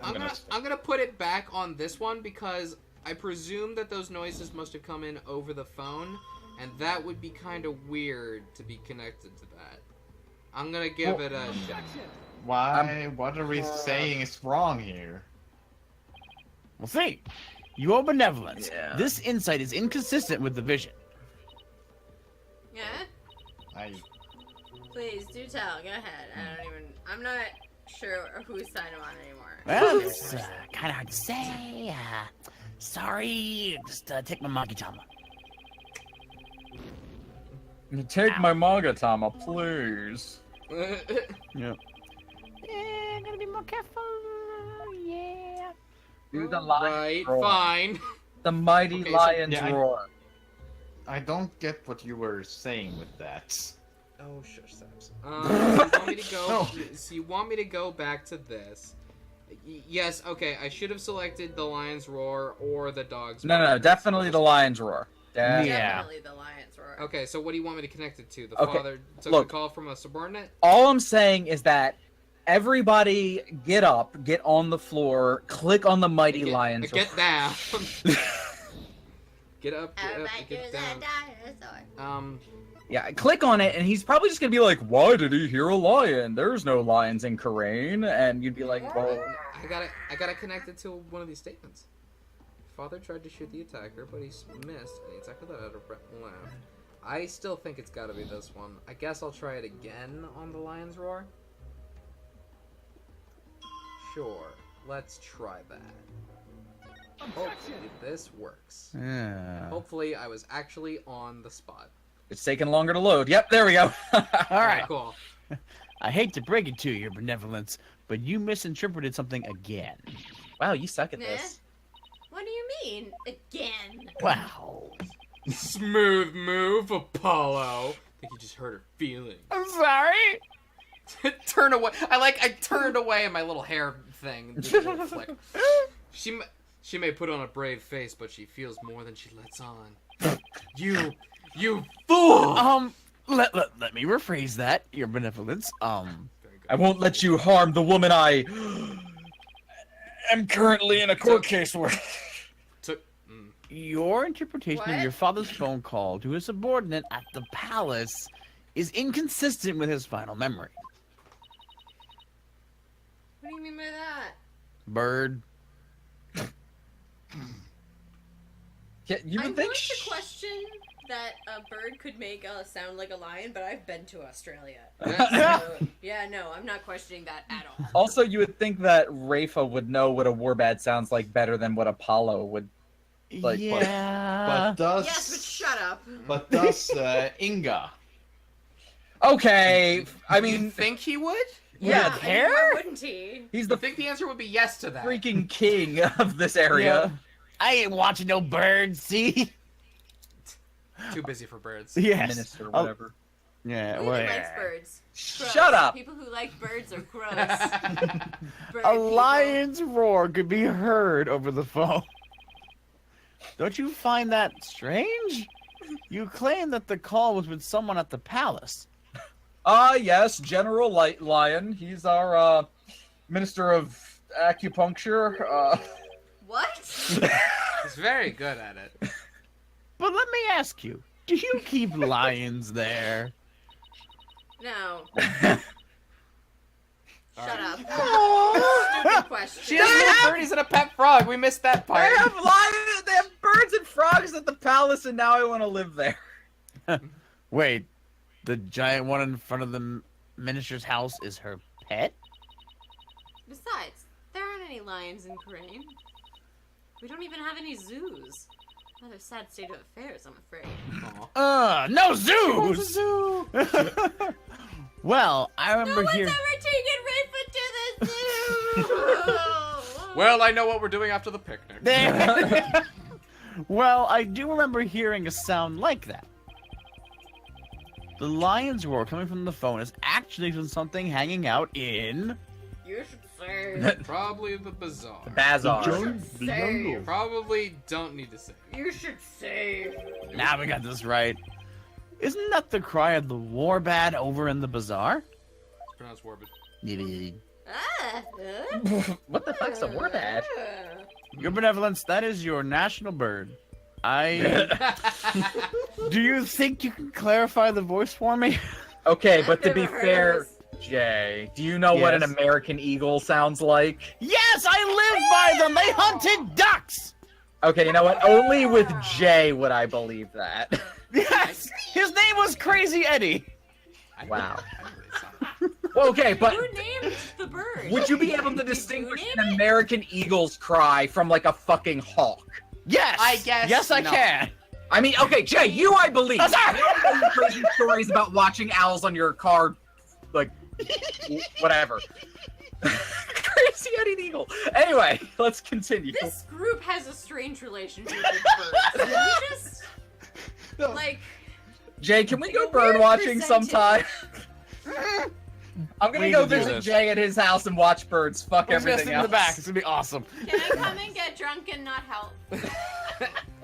I'm gonna put it back on this one because I presume that those noises must have come in over the phone, and that would be kind of weird to be connected to that. I'm gonna give it a shot. Why? What are we saying is wrong here? We'll see. Your benevolence. Yeah. This insight is inconsistent with the vision. Yeah? Please do tell. Go ahead. I'm not sure whose side I'm on anymore. Well, it's kind of hard to say. Sorry. Just take my Magitama. Take my Magatama, please. Yeah. Yeah, gotta be more careful. Yeah. Do the lion Right, roar. fine. The mighty Okay, so- lion's Yeah, roar. I don't get what you were saying with that. Oh, shush, Saps. You want me to go? No. So you want me to go back to this? Yes. Okay. I should have selected the lion's roar or the dog's. No, bark. definitely the lion's roar. Yeah. Definitely the lion's roar. Okay. So what do you want me to connect it to? The Okay, father took look. a call from a subordinate. All I'm saying is that everybody get up, get on the floor, click on the mighty lion's roar. Get down. Get up. I Get up. might Get use down. a dinosaur. Yeah, click on it, and he's probably just gonna be like, "Why did he hear a lion? There's no lions in Karain." And you'd be like, "Well, I gotta connect it to one of these statements. Father tried to shoot the attacker, but he missed, and the attacker let out a laugh. I still think it's gotta be this one. I guess I'll try it again on the lion's roar. Sure, let's try that. Hopefully this works. Yeah. Hopefully I was actually on the spot. It's taking longer to load. Yep, there we go. All right. Cool. I hate to break it to you, Your Benevolence, but you misinterpreted something again. Wow, you suck at Nah. this. What do you mean, again? Wow. Smooth move, Apollo. I think you just hurt her feelings. I'm sorry. Turn away. I turned away and my little hair thing did a little flick. She may put on a brave face, but she feels more than she lets on. You fool! Let me rephrase that, Your Benevolence. Very good. I won't let you harm the woman I am currently in a court case with. Your interpretation of What? your father's phone call to his subordinate at the palace is inconsistent with his final memory. What do you mean by that? Bird. Yeah, you I'm would going think. to question that a bird could make a sound like a lion, but I've been to Australia. Yeah. So, yeah, no, I'm not questioning that at all. Also, you would think that Rafa would know what a warbad sounds like better than what Apollo would. Like, what? Yeah. But does Yes, but shut up. But does Inga? Okay, I You mean, think he would? yeah, I mean, hair? why wouldn't he? he's I the think the answer would be yes to that. freaking king of this area. I ain't watching no birds, see? Too busy for birds. Yes. Minister, Oh, whatever. yeah, Who well, even likes birds? Gross. Shut up. People who like birds are gross. Bird a people. lion's roar could be heard over the phone. Don't you find that strange? You claim that the call was with someone at the palace. Yes, General Lion. He's our minister of acupuncture. What? He's very good at it. But let me ask you, do you keep lions there? No. Shut up. Oh. Stupid question. She has little birdies and a pet frog. We missed that They part. have lions. They have birds and frogs at the palace, and now I want to live there. Wait, the giant one in front of the minister's house is her pet? Besides, there aren't any lions in Crane. We don't even have any zoos. Another sad state of affairs, I'm afraid. No zoos! Well, I No remember one's hearing. ever taken Rafa to the zoo! Well, I know what we're doing after the picnic. Well, I do remember hearing a sound like that. The lion's roar coming from the phone is actually from something hanging out in. You should say. Probably the bazaar. Bazaar. Say. Probably don't need to say. You should say. Now we got this right. Isn't that the cry of the warbad over in the bazaar? It's pronounced Warbid. Ah. What the fuck's a warbad? Your Benevolence, that is your national bird. Do you think you can clarify the voice for me? Okay, but to I've be never heard fair, of this. Jay, do you know what an Yes. American eagle sounds like? Yes, I live by them! They hunted ducks! Okay, you know what? Only with Jay would I believe that. Yes! His name was Crazy Eddie! Wow. I don't really sound- Well, okay, but Who named the bird? would you be able to Did you distinguish name an it? American eagle's cry from like a fucking hawk? Yes! I guess Yes, I not. can! I mean, okay, Jay, you I believe. Oh, sorry. You tell me crazy stories about watching owls on your car, like, whatever. Crazy Eddie Eagle. Anyway, let's continue. This group has a strange relationship with birds. Can we just, like, Jay, can we go Like a bird weird watching percentage. sometime? I'm gonna We go can do visit this. Jay at his house and watch birds. Fuck We're just everything in else. the back. It's gonna be awesome. can I come and get drunk and not help?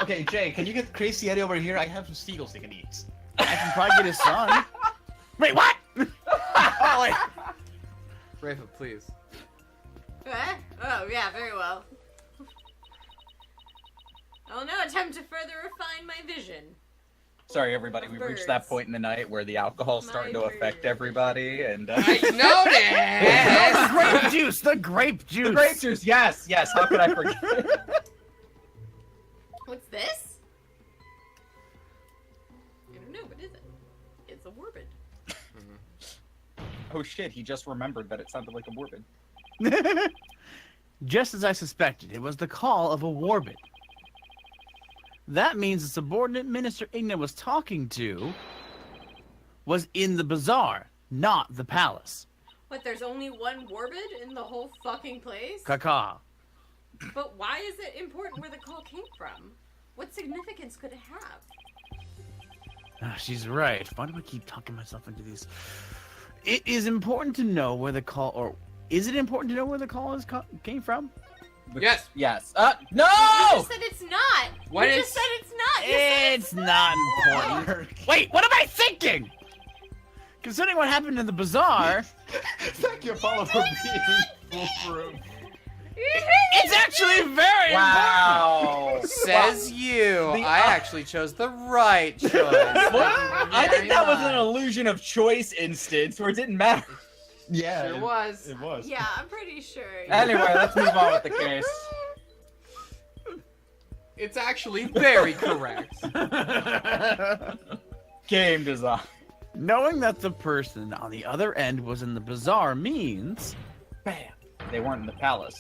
Okay, Jay, can you get Crazy Eddie over here? I have some seagulls they can eat. I can probably get his son. Wait, what? Oh, wait. Rafa, please. What? Oh, yeah, very well. I will now attempt to further refine my vision. Sorry, everybody. We've reached that Birds. point in the night where the alcohol's starting to My affect bird. everybody, and I The noticed! grape juice! The grape juice! the grape juice. Yes, yes. How could I forget? What's this? I don't know, what is it? It's a warbid. Oh shit! He just remembered that it sounded like a warbid. Just as I suspected, it was the call of a warbid. That means the subordinate Minister Igna was talking to was in the bazaar, not the palace. What, there's only one warbid in the whole fucking place? Caca. But why is it important where the call came from? What significance could it have? She's right. Why do I keep talking myself into these? It is important to know where the call, or is it important to know where the call came from? Yes. Yes. No! You just said it's not! What you is- just said it's not! You said It's not important. Wait, what am I thinking? Considering what happened in the bazaar, Thank you, Apollo, for being foolproof. it's actually very Wow. Says you. The- I actually chose the right choice. I think that was an illusion of choice instance where it didn't matter. Yeah, Sure was. It was. Yeah, I'm pretty sure. Anyway, let's move on with the case. It's actually very correct. Game design. Knowing that the person on the other end was in the bazaar means Bam. They weren't in the palace.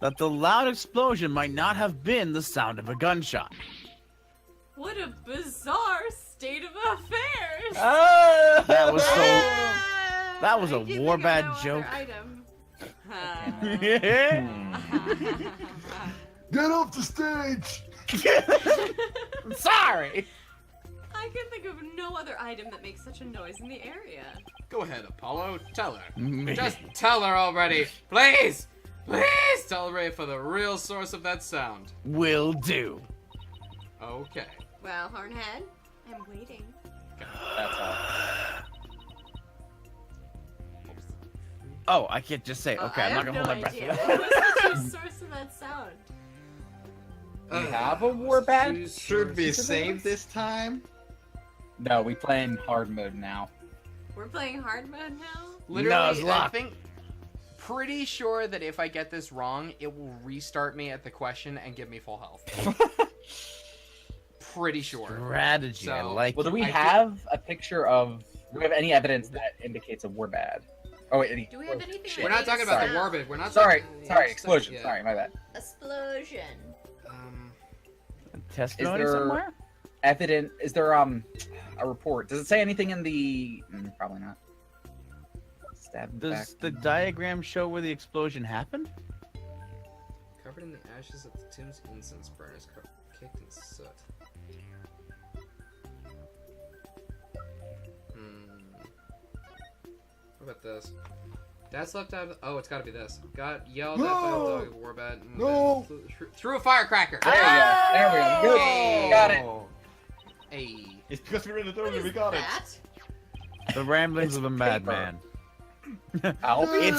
that the loud explosion might not have been the sound of a gunshot. What a bizarre state of affairs! That was so. That was a I can war think of bad no other joke. item. Get off the stage! Sorry. I can think of no other item that makes such a noise in the area. Go ahead, Apollo. Tell her. Just tell her already. Please! Please tell Rafa the real source of that sound. Will do. Okay. Well, Hornhead, I'm waiting. That's all. Oh, I can't just say. Okay, I I'm not have gonna hold no my breath. idea. for that. What's the true source of that sound? We have a warbad? Should be saved this time. No, we play in hard mode now. We're playing hard mode now? Literally, it's I locked. think. Pretty sure that if I get this wrong, it will restart me at the question and give me full health. Pretty sure. Strategy. I So- like. Well, do we I have a picture of... Do we have any evidence that indicates a warbad? Oh, wait, any... Do we have anything shit. We're not talking about the Sorry. warbid. We're not. Sorry, talking, sorry, explosion. Yeah. Sorry, my bad. Explosion. testimony Is there- somewhere. Is there a report? Does it say anything in the... probably not. Stab back. Does the diagram show where the explosion happened? Covered in the ashes of the Tim's incense burners, caked in soot. What about this? Dad's left out of oh, it's gotta be this. Got yelled at by the dog at Warbad and No! then threw a firecracker. There we go. There we go. Good. Hey. Got it. Hey. It's because we were in the door What that is we got it. that? The ramblings It's of a paper. madman. I'll be...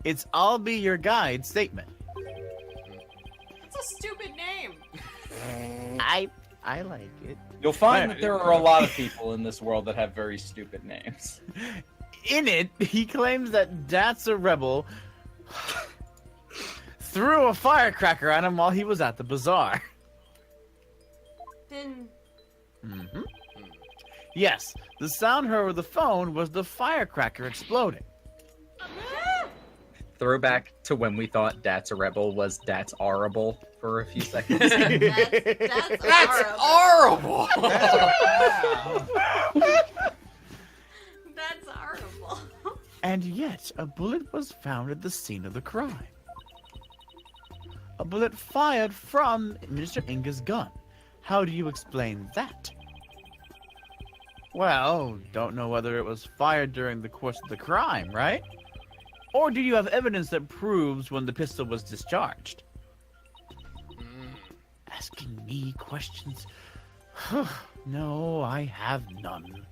It's "I'll be your guide" statement. It's a stupid name. I like it. You'll find that there are a lot of people in this world that have very stupid names. In it, he claims that Dat's a rebel threw a firecracker at him while he was at the bazaar. Then Mm-hmm. Yes, the sound heard over the phone was the firecracker exploding. Throwback to when we thought Dat's a rebel was Dat's horrible for a few seconds. that's That's horrible. horrible. That's horrible. And yet, a bullet was found at the scene of the crime. A bullet fired from Minister Inga's gun. How do you explain that? Well, don't know whether it was fired during the course of the crime, right? Or do you have evidence that proves when the pistol was discharged? Asking me questions? No, I have none.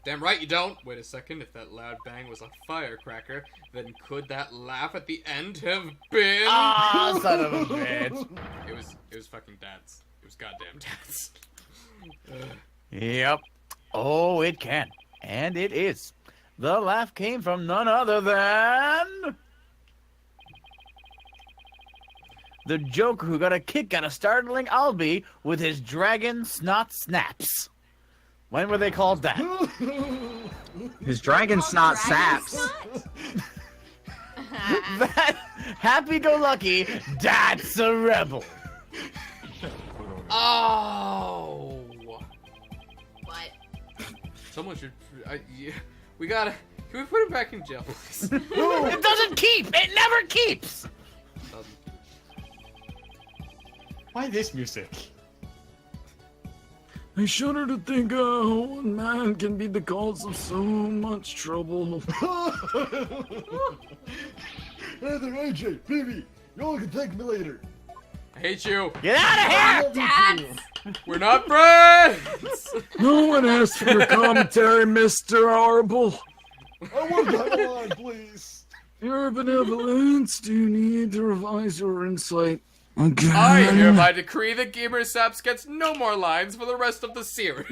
Damn right you don't. Wait a second. If that loud bang was a firecracker, then could that laugh at the end have been? Ah, son of a bitch. It was fucking Dad's. It was goddamn Dad's. Yep. Oh, it can. And it is. The laugh came from none other than... the Joker who got a kick out of startling Albie with his dragon snot snaps. When were they called that? His dragon snot Dragon saps. snot? That happy-go-lucky, that's a rebel. Oh. What? Someone should. We gotta. Can we put him back in jail, please? It doesn't keep. It never keeps. Why this music? I shudder to think one man can be the cause of so much trouble. Hey there, AJ, Phoebe. Y'all can thank me later. I hate you. Get out of here! Dad! We're not friends. No one asked for commentary, Mr. Horrible. I want to have a line, please. Your benevolence, do you need to revise your insight again? I hereby decree that Gamer Saps gets no more lines for the rest of the series.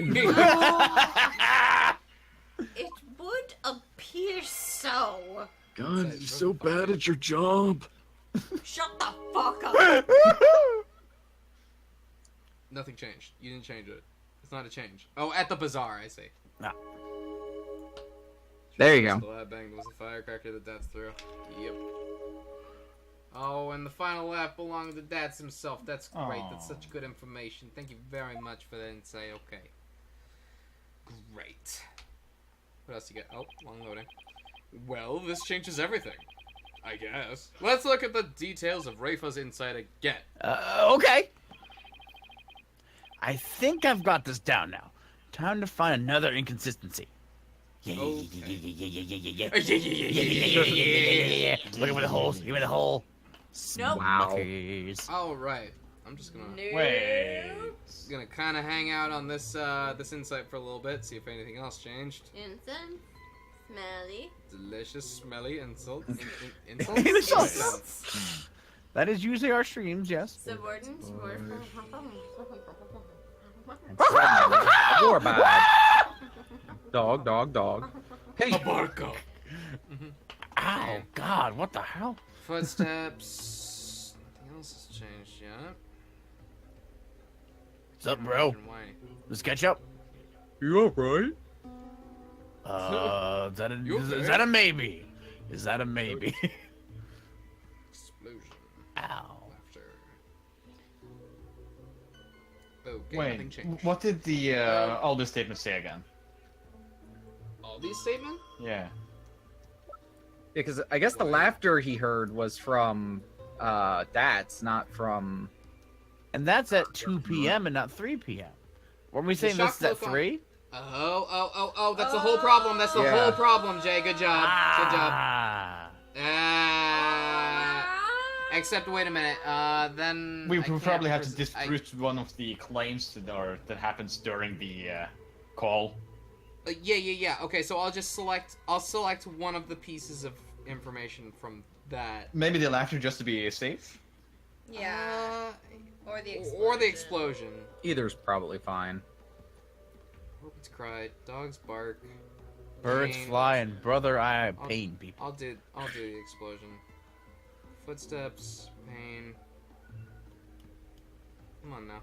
It would appear so. God, you're so bad at your job. Shut the fuck up. Nothing changed. You didn't change it. It's not a change. Oh, at the bazaar, I see. No. There you go. The lab bang was a firecracker that Dats threw. Yep. Oh, and the final laugh belonged to Dats himself. That's great. Aww. That's such good information. Thank you very much for that insight. Okay. Great. What else you got? Oh, long loading. Well, this changes everything. I guess. Let's look at the details of Rafa's insight again. Okay. I think I've got this down now. Time to find another inconsistency. Yeah. Looking for the holes. Give me the hole. Nope. Wow. Smuckers. Alright. I'm just gonna Wait. kind of hang out on this this insight for a little bit, see if anything else changed. Incense. Smelly. Delicious, smelly insult. Insults. That is usually our streams, yes. Subordinate. You're bad. Dog. Hey. Abarco. Ow, God, what the hell? Footsteps. Nothing else has changed yet. What's up, bro? Let's catch up. You alright? Is that a maybe? Is that a maybe? Explosion. Ow. Laughter. Okay, nothing Wait, changed. what did the all the statements say again? All these statements? Yeah. Because I guess the laughter he heard was from Dats, not from. And that's at 2 p.m. and not 3 p.m. Weren't we saying this is at 3? Oh, that's the whole problem. That's the whole problem, Jay. Good job. Good job. Except, wait a minute. Then We I can't probably have to resist- disprove one of the claims that happens during the call. Yeah. Okay, so I'll select one of the pieces of information from that. Maybe the laughter just to be safe. Yeah. Or the explosion. Or the explosion. Either's probably fine. Robots cry. Dogs bark. Birds Pain. fly and brother, I pain people. I'll do the explosion. Footsteps. Pain. Come on now.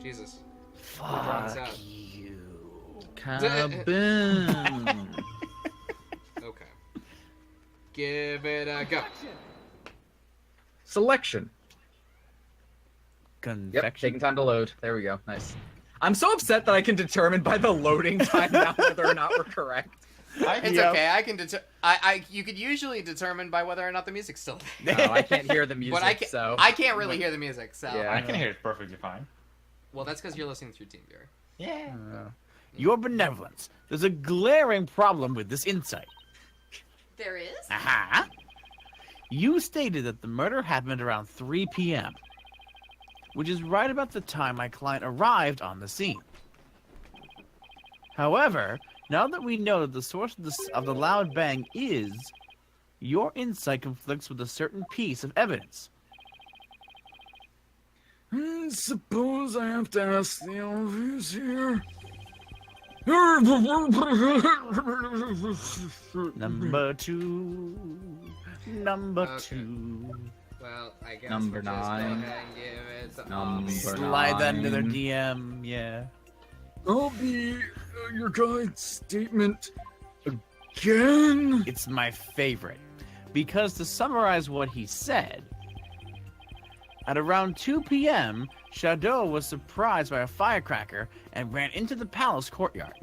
Jesus. Fuck out. you. Kaboom. Okay. Give it a go. Selection. Yep, Confection. taking time to load. There we go. Nice. I'm so upset that I can determine by the loading time now whether or not we're correct. It's Yep. okay. I can you could usually determine by whether or not the music's still there. No, I can't hear the music, But so. I can't really hear the music, so. Yeah. I can hear it perfectly fine. Well, that's because you're listening through TeamViewer. Yeah. Your benevolence. There's a glaring problem with this insight. There is? Aha. You stated that the murder happened around 3 p.m., which is right about the time my client arrived on the scene. However, now that we know that the source of the loud bang is, your insight conflicts with a certain piece of evidence. Suppose I have to ask the obvious here. Number two. Okay. Two. Well, I guess Number we'll just go 9. ahead and give it to Number Obby. Slide that into their 9. DM, yeah. I'll be your guide's statement Again? It's my favorite. Because to summarize what he said, at around 2 p.m., Shadow was surprised by a firecracker and ran into the palace courtyard.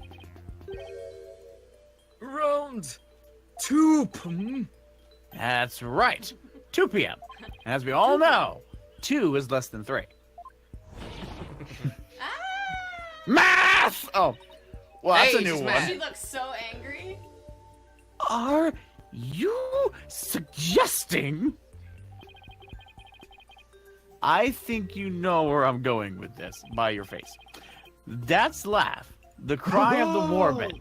Around 2 p.m. That's right, 2 p.m. And as we all know, 2 is less than 3. Math! Oh, well, that's Hey, a new she's one. mad. She looks so angry. Are you suggesting? I think you know where I'm going with this by your face. That's laugh, the cry of the warband,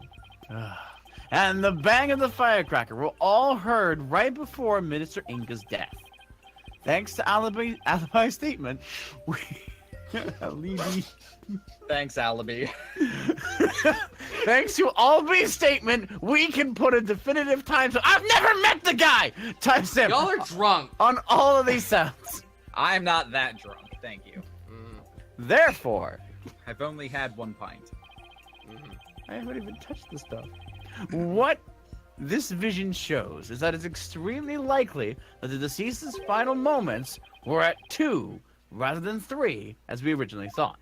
and the bang of the firecracker were all heard right before Minister Inga's death. Thanks to alibi statement, we alibi. Thanks, Alibi. Thanks to Albi's statement, we can put a definitive time. I've never met the guy. Time stamp. Y'all are drunk. On all of these sounds. I'm not that drunk, thank you. Therefore, I've only had 1 pint. I haven't even touched the stuff. What this vision shows is that it's extremely likely that the deceased's final moments were at 2 rather than 3, as we originally thought.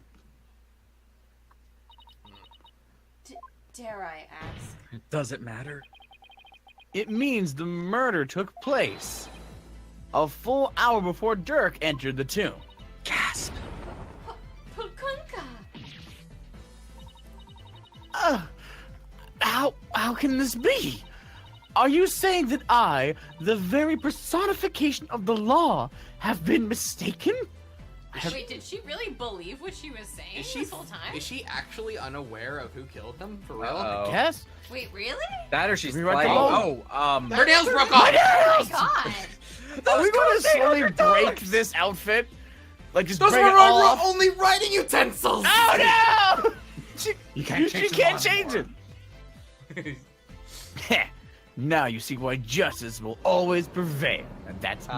Dare I ask? Does it matter? It means the murder took place a full hour before Dirk entered the tomb. Gasp! Pulkunka! How can this be? Are you saying that I, the very personification of the law, have been mistaken? Wait, did she really believe what she was saying this whole time? Is she actually unaware of who killed him? For real? Uh-oh. Yes. Wait, really? That or she's Rewrite like, the law. Her nails broke off! Oh my god! Are we going to slowly break this outfit? Like just Those break were it off? only writing utensils! Oh no! You can't change She can't change it. Now you see why justice will always prevail, and that's me.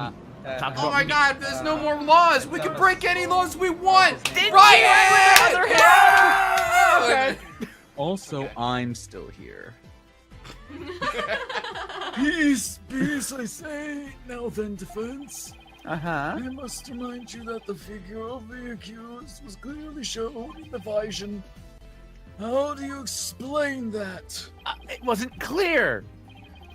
Talk Oh about my me. god, there's no more laws! We can break any laws we want! Did Riot! Okay. Also, I'm still here. Peace, peace, I say. Now then, defense. Uh-huh. I must remind you that the figure of the accused was clearly shown in the vision. How do you explain that? It wasn't clear.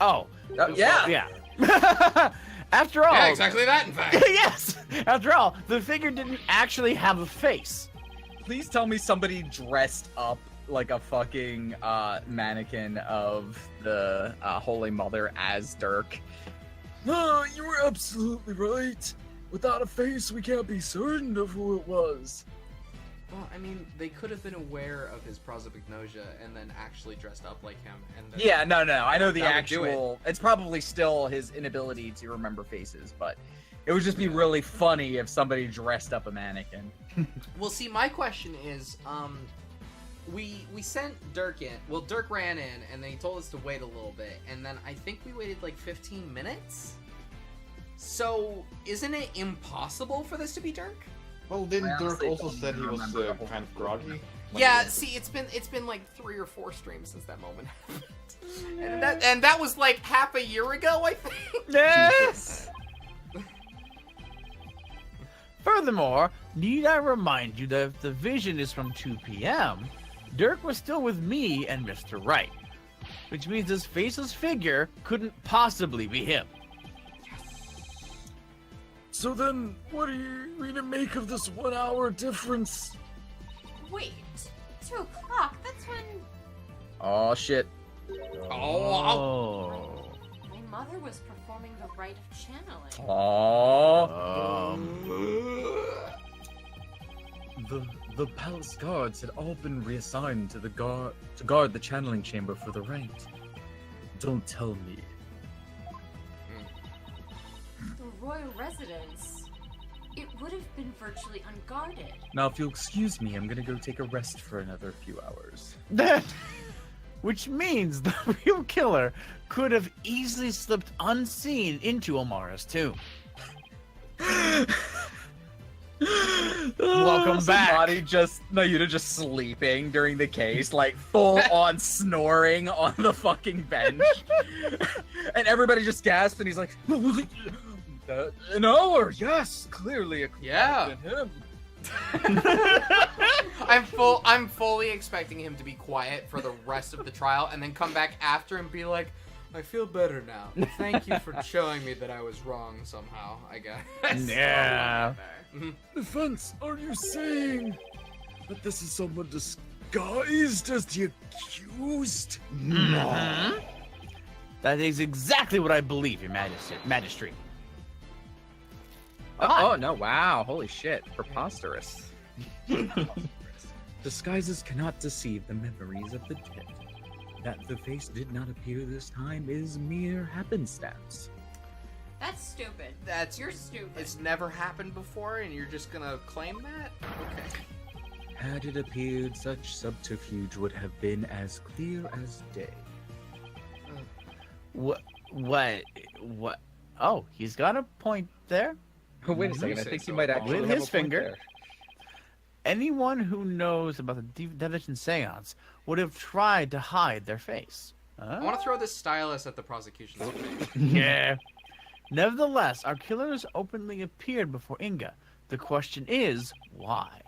Oh. Yeah. Yeah. After all. Yeah, exactly that, in fact. Yes. After all, the figure didn't actually have a face. Please tell me somebody dressed up like a fucking mannequin of the Holy Mother as Dirk. No, you were absolutely right. Without a face, we can't be certain of who it was. Well, I mean, they could have been aware of his prosopagnosia and then actually dressed up like him. And then... Yeah, no. I know the That would do actual. It's probably still his inability to remember faces, but it would just be really funny if somebody dressed up a mannequin. Well, see, my question is, we sent Dirk in. Well, Dirk ran in, and then he told us to wait a little bit, and then I think we waited like 15 minutes. So, isn't it impossible for this to be Dirk? Well, didn't I Dirk honestly also don't said he was remember the whole kind of thing. groggy? Like, Yeah, see, it's been like 3 or 4 streams since that moment happened. and that was like half a year ago, I think. Yes. Furthermore, need I remind you that if the vision is from 2 p.m., Dirk was still with me and Mr. Wright, which means this faceless figure couldn't possibly be him. So then, what do you mean to make of this 1 hour difference? Wait, 2 o'clock? That's when Oh shit. Oh. my mother was performing the rite of channeling. Oh. The palace guards had all been reassigned to guard the channeling chamber for the rite. Don't tell me. The royal residence. It would have been virtually unguarded. Now, if you'll excuse me, I'm gonna go take a rest for another few hours. Which means the real killer could have easily slipped unseen into Amara's tomb. Welcome Welcome back. Somebody just Nayuta just sleeping during the case, like full on snoring on the fucking bench, and everybody just gasps, and he's like, "An hour, yes, clearly a Yeah. him." I'm fully expecting him to be quiet for the rest of the trial and then come back after and be like, I feel better now. Thank you for showing me that I was wrong somehow, I guess. Yeah. Defense, are you saying that this is someone disguised as the accused? No. That is exactly what I believe, Your Majesty. Oh no! Wow! Holy shit! Preposterous. Disguises cannot deceive the memories of the dead. That the face did not appear this time is mere happenstance. That's stupid. You're stupid. It's never happened before, and you're just gonna claim that? Okay. Had it appeared, such subterfuge would have been as clear as day. What? Oh, he's got a point there. Oh, wait a second. I think he might actually With have his a point finger. there. Anyone who knows about the Deviation Seance would have tried to hide their face. I want to throw this stylus at the prosecution's face. Yeah. Nevertheless, our killers openly appeared before Inga. The question is, why?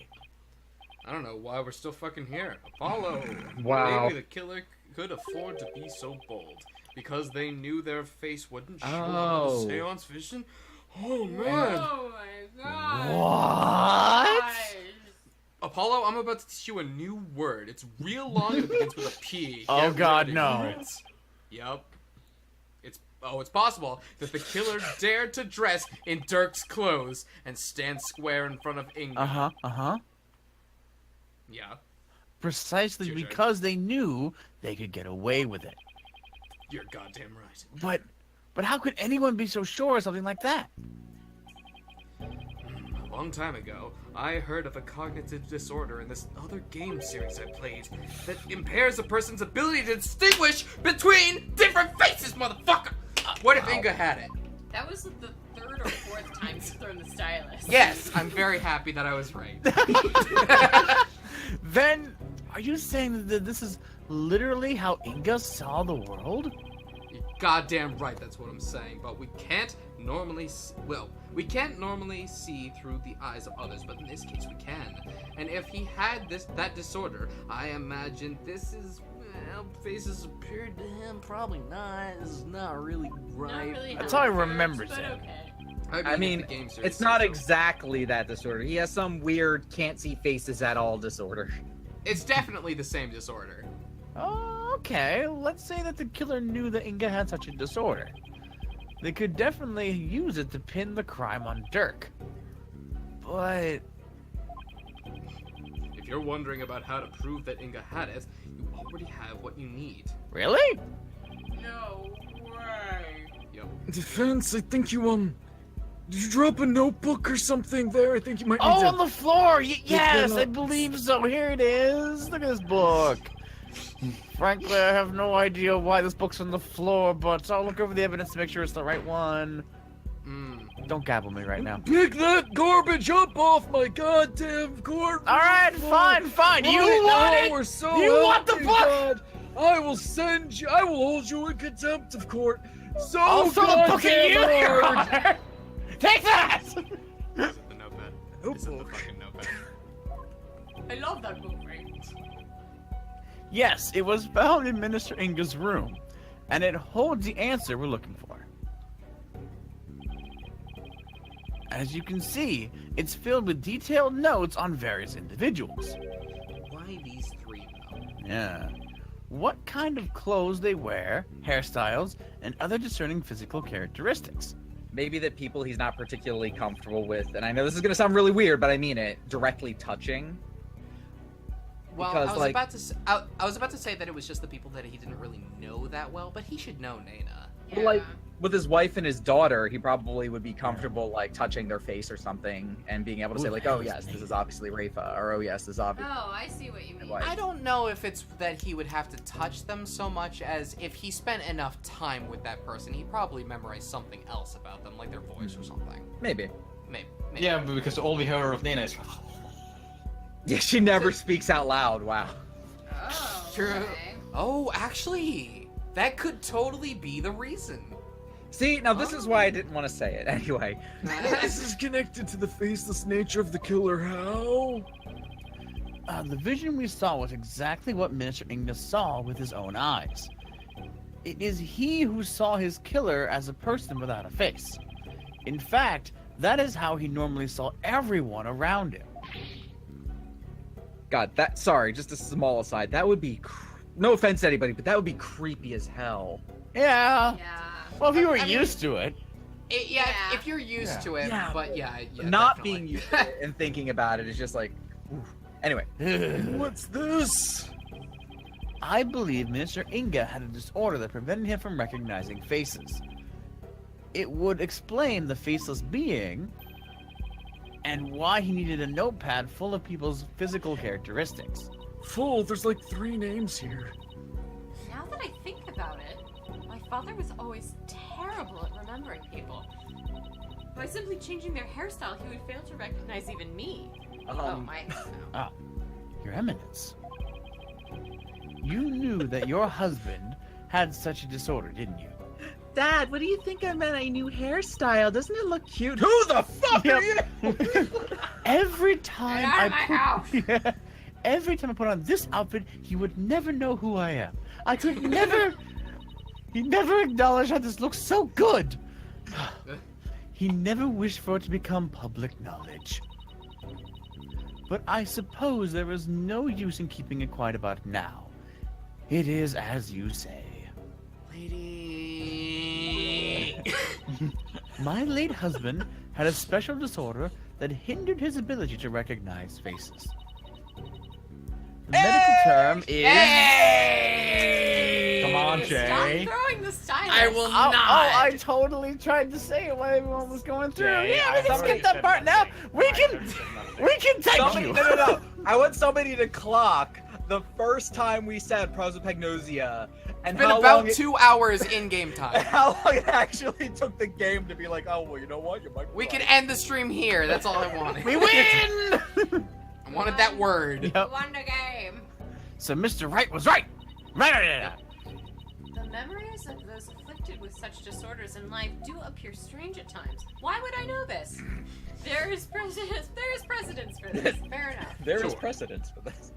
I don't know why we're still fucking here. Apollo. Wow. Maybe the killer could afford to be so bold because they knew their face wouldn't show up Oh. in the seance vision. Oh man. Oh my god. What? Apollo, I'm about to teach you a new word. It's real long and it begins with a P. Oh, Get God, ready. no. Yup. It's possible that the killer dared to dress in Dirk's clothes and stand square in front of Inga. Uh-huh. Yeah, Precisely Your turn. because they knew they could get away with it. you're goddamn right. But how could anyone be so sure of something like that? A long time ago, I heard of a cognitive disorder in this other game series I played that impairs a person's ability to distinguish between different faces, motherfucker! What if Inga had it? That was the third or fourth time you've thrown the stylus. Yes, I'm very happy that I was right. Then, are you saying that this is literally how Inga saw the world? You're goddamn right, that's what I'm saying. But we can't normally, we can't normally see through the eyes of others, but in this case we can. And if he had that disorder, I imagine faces appeared to him. Probably not. This is not really right. Not really That's how how he it works, remembers but it. Okay. I mean, the game series it's not says so. exactly that disorder. He has some weird can't see faces at all disorder. It's definitely the same disorder. Okay, let's say that the killer knew that Inga had such a disorder. They could definitely use it to pin the crime on Dirk. But If you're wondering about how to prove that Inga had it, you already have what you need. really? No way. Yep. Defense, I think you, did you drop a notebook or something there? I think you might need Oh, to... on the floor! Yes, that I up. believe so. Here it is. Look at this book. Frankly, I have no idea why this book's on the floor, but I'll look over the evidence to make sure it's the right one. Don't gabble me right now. Pick that garbage up off my goddamn court. All right, fine. You Right want now, it? we're so You want the happy, book? God. I will hold you in contempt of court. So I'll throw the book at you, goddamn Your hard. Honor. Take that! Is it the notepad? Oh, Is it the book. fucking notepad? I love that book, right? Yes, it was found in Minister Inga's room, and it holds the answer we're looking for. As you can see, it's filled with detailed notes on various individuals. Why these three, though? Yeah. What kind of clothes they wear, hairstyles, and other discerning physical characteristics. Maybe that people he's not particularly comfortable with, and I know this is gonna sound really weird, but I mean it, directly touching. Well, Because, I was like- about to say that it was just the people that he didn't really know that well, but he should know Nana. Yeah. Well, like, with his wife and his daughter, he probably would be comfortable, like, touching their face or something, and being able to say, like, oh yes, this is obviously Rafa, or oh yes, this is obviously... Oh, I see what you mean. Why? I don't know if it's that he would have to touch them so much as if he spent enough time with that person, he probably memorized something else about them, like their voice or something. Maybe. Maybe. Yeah, because all we hear of Nina is. Yeah, she never speaks out loud. Wow. Oh, True. okay. Oh, actually, that could totally be the reason. See, now this is why I didn't want to say it. Anyway. This is connected to the faceless nature of the killer. How? The vision we saw was exactly what Minister Inga saw with his own eyes. It is he who saw his killer as a person without a face. In fact, that is how he normally saw everyone around him. God, sorry, just a small aside. That would be, no offense to anybody, but that would be creepy as hell. Yeah. Yeah. Well, if you were I mean, used to it. Yeah, if you're used to it, Yeah, but yeah, Not definitely. being used to it and thinking about it is just like, oof. Anyway. What's this? I believe Minister Inga had a disorder that prevented him from recognizing faces. It would explain the faceless being and why he needed a notepad full of people's physical characteristics. Full, there's like 3 names here. Now that I think about it, my father was always terrible at remembering people. By simply changing their hairstyle, he would fail to recognize even me. Your Eminence. You knew that your husband had such a disorder, didn't you? Dad, what do you think I meant? A new hairstyle? Doesn't it look cute? Who the fuck are you? Every time Get out of my house! Yeah, every time I put on this outfit, he would never know who I am. I could never. He never acknowledged how this looks so good. He never wished for it to become public knowledge. But I suppose there is no use in keeping it quiet about it now. It is as you say. Lady. My late husband had a special disorder that hindered his ability to recognize faces. The medical term is... Come on, Stop Jay. throwing the stylus. I will Oh, not. I totally tried to say it while everyone was going through. Jay, Yeah, we can somebody skip that said part now. nothing. We can thank Somebody, you. no. I want somebody to clock the first time we said prosopagnosia and It's been how about long 2 hours in game and time. how long it actually took the game to be like, oh, well, you know what? You might be We right. could end the stream here. That's all I wanted. We win! I wanted that word. Yep. Won the game. So Mr. Right was right. Right. The memories of those afflicted with such disorders in life do appear strange at times. Why would I know this? There is precedence for this. Fair enough. There is Sure. precedence for this.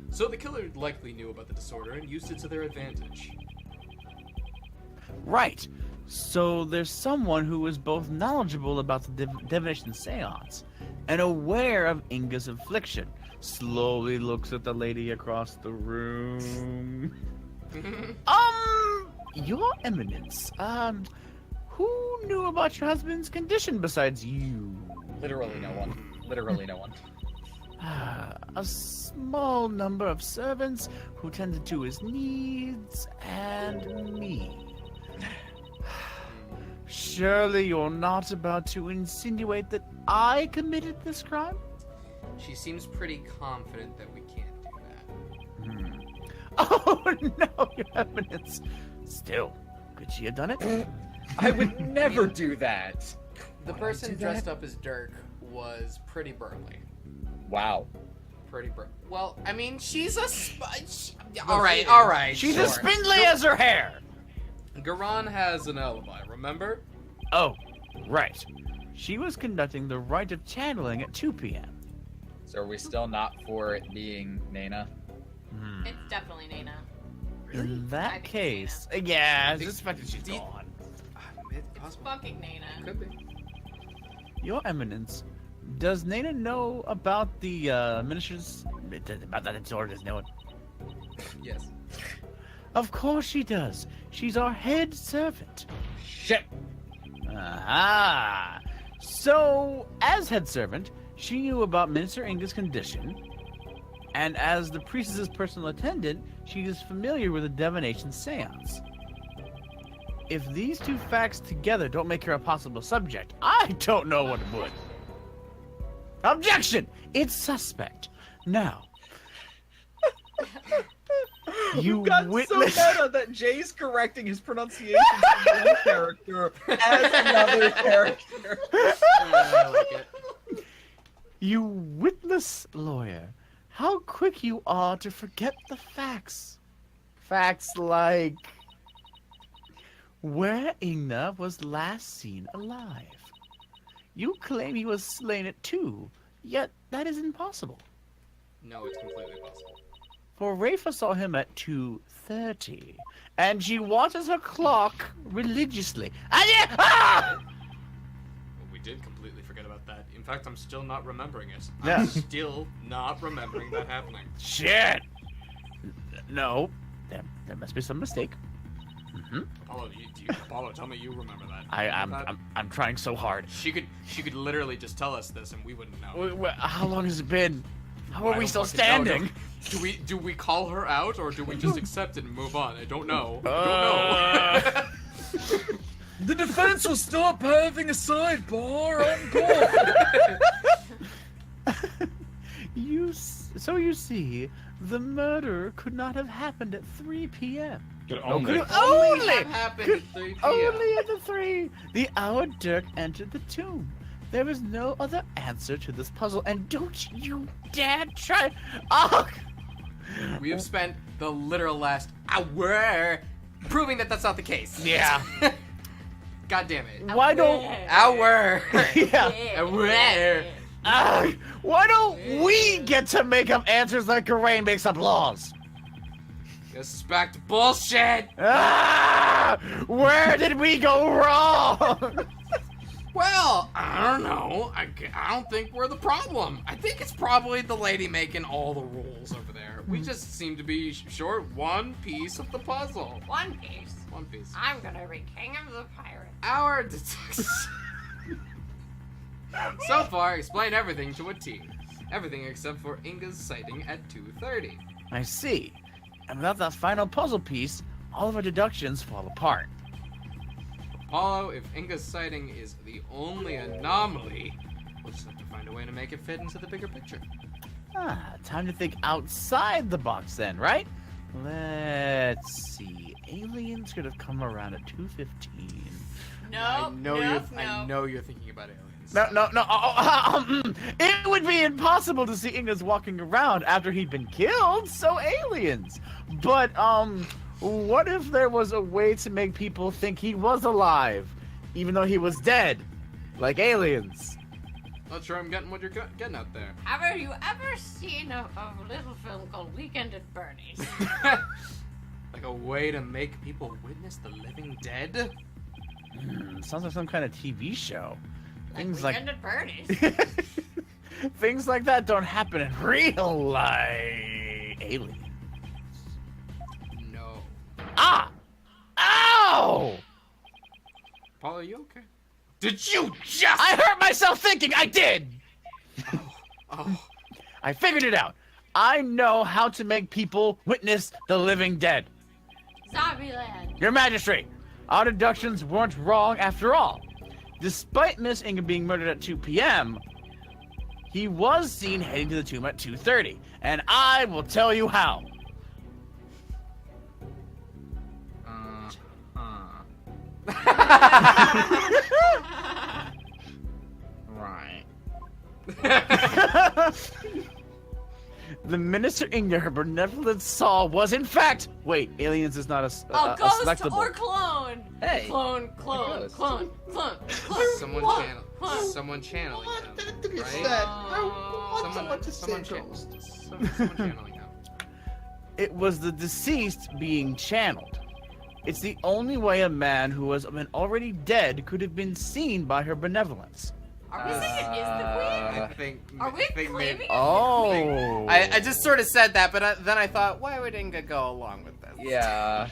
So the killer likely knew about the disorder and used it to their advantage. Right. So there's someone who is both knowledgeable about the divination seance and aware of Inga's affliction. Slowly looks at the lady across the room. Your Eminence, who knew about your husband's condition besides you? Literally no one. Literally no one. A small number of servants who tended to his needs, and me. Surely you're not about to insinuate that I committed this crime? She seems pretty confident that we can't do that. Oh no, Your Eminence. Still, could she have done it? I would never do that. The person dressed up as Dirk was pretty burly. Wow. Pretty burly. Well, I mean, she's a all right. She's sure. as spindly as her hair. Garan has an alibi, remember? Oh, right. She was conducting the rite of channeling at 2 p.m. So are we still not for it being Nana? It's definitely Nana. In I that think case, yeah, I suspected she's Do you- gone. It's It's possible. fucking Nana. Could be. Your Eminence, does Nana know about the minister's about that disorder? Does no one? Yes. Of course she does. She's our head servant. Shit. Aha! So, as head servant, she knew about Minister Inga's condition, and as the priestess's personal attendant, she is familiar with the divination seance. If these two facts together don't make her a possible subject, I don't know what would. Objection! It's suspect. Now, you We've gotten witness. so meta that Jay's correcting his pronunciation from one character as another character. I like it. You witnessed Douglas, lawyer, how quick you are to forget the facts. Facts like where Ingna was last seen alive. You claim he was slain at 2, yet that is impossible. No, it's completely possible. For Rafa saw him at 2:30, and she watches her clock religiously. Well, we did completely forget about that. In fact, I'm still not remembering it. Yeah. I'm still not remembering that happening. Shit! No, there must be some mistake. Apollo, tell me you remember that. I'm trying so hard. She could literally just tell us this and we wouldn't know. How long has it been? How are I we don't still fucking know. standing? Do we call her out or do we just accept it and move on? I don't know. I don't know. The defense will stop having a sidebar on call. So you see, the murder could not have happened at 3 p.m. Could Only have happened at 3 p.m. Only at the 3. The hour Dirk entered the tomb. There is no other answer to this puzzle, and don't you dare try. Oh! We have spent the literal last hour proving that that's not the case. Yeah. God damn it. Why don't? Hour. Yeah. Hour. Why don't we get to make up answers like Garain makes up laws? This is back to bullshit. Where did we go wrong? Well, I don't know. I don't think we're the problem. I think it's probably the lady making all the rules over there. We just seem to be short one piece of the puzzle. One piece. One piece. I'm gonna be king of the pirates. Our detectives so far explain everything to a T. Everything except for Inga's sighting at 2:30. I see. And without that final puzzle piece, all of our deductions fall apart. Apollo, if Inga's sighting is the only anomaly, we'll just have to find a way to make it fit into the bigger picture. Time to think outside the box then, right? Let's see. Aliens could have come around at 2:15. No, I know you're thinking about aliens. No. It would be impossible to see Inga's walking around after he'd been killed, so aliens. But, what if there was a way to make people think he was alive, even though he was dead? Like aliens. Not sure I'm getting what you're getting out there. Have you ever seen a little film called Weekend at Bernie's? Like a way to make people witness the living dead? Sounds like some kind of TV show. Things Weekend at Bernie's. Things like that don't happen in real life. Aliens. No. Ow! Paul, are you okay? Did you just? I hurt myself thinking I did! Oh. I figured it out. I know how to make people witness the living dead. Zombieland. Your Majesty, our deductions weren't wrong after all. Despite Miss Inga being murdered at 2 p.m., he was seen heading to the tomb at 2:30, and I will tell you how. Right. The Minister Inga, her benevolent saw, was in fact... Wait, aliens is not a Ghost selectable. or clone. Hey. Clone. Someone channeling him, Think it's right? that. I want someone to say ghost. Someone channeling him. It was the deceased being channeled. It's the only way a man who was already dead could have been seen by her benevolence. Are we saying it is the queen? I think. Are we I think claiming maybe. it's Oh. I just sort of said that, but then I thought, why would Inga go along with this? Yeah.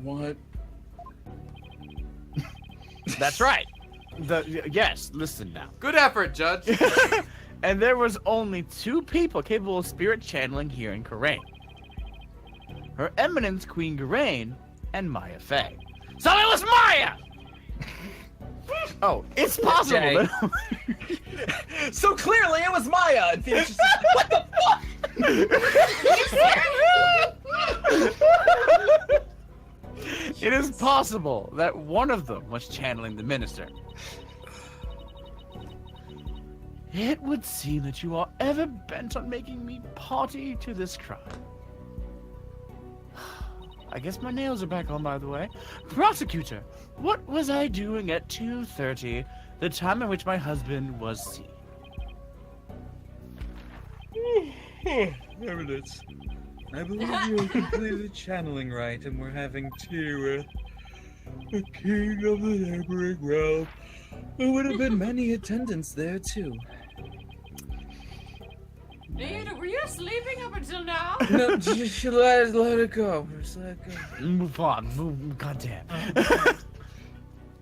What? That's right. Yes, listen now. Good effort, Judge. And there was only 2 people capable of spirit channeling here in Karain. Her Eminence Queen Garain and Maya Fey. So it was Maya! Oh, it's possible Jay. that... So clearly it was Maya. And Phoenix just what the fuck? It is possible that one of them was channeling the minister. It would seem that you are ever bent on making me party to this crime. I guess my nails are back on, by the way. Prosecutor, what was I doing at 2:30, the time at which my husband was seen? Evidence. I believe you are completely channeling right, and we're having tea with the king of the neighboring realm. There would have been many attendants there, too. Dude, were you sleeping up until now? No, just let it go. Just let it go. Move on, move, goddamn.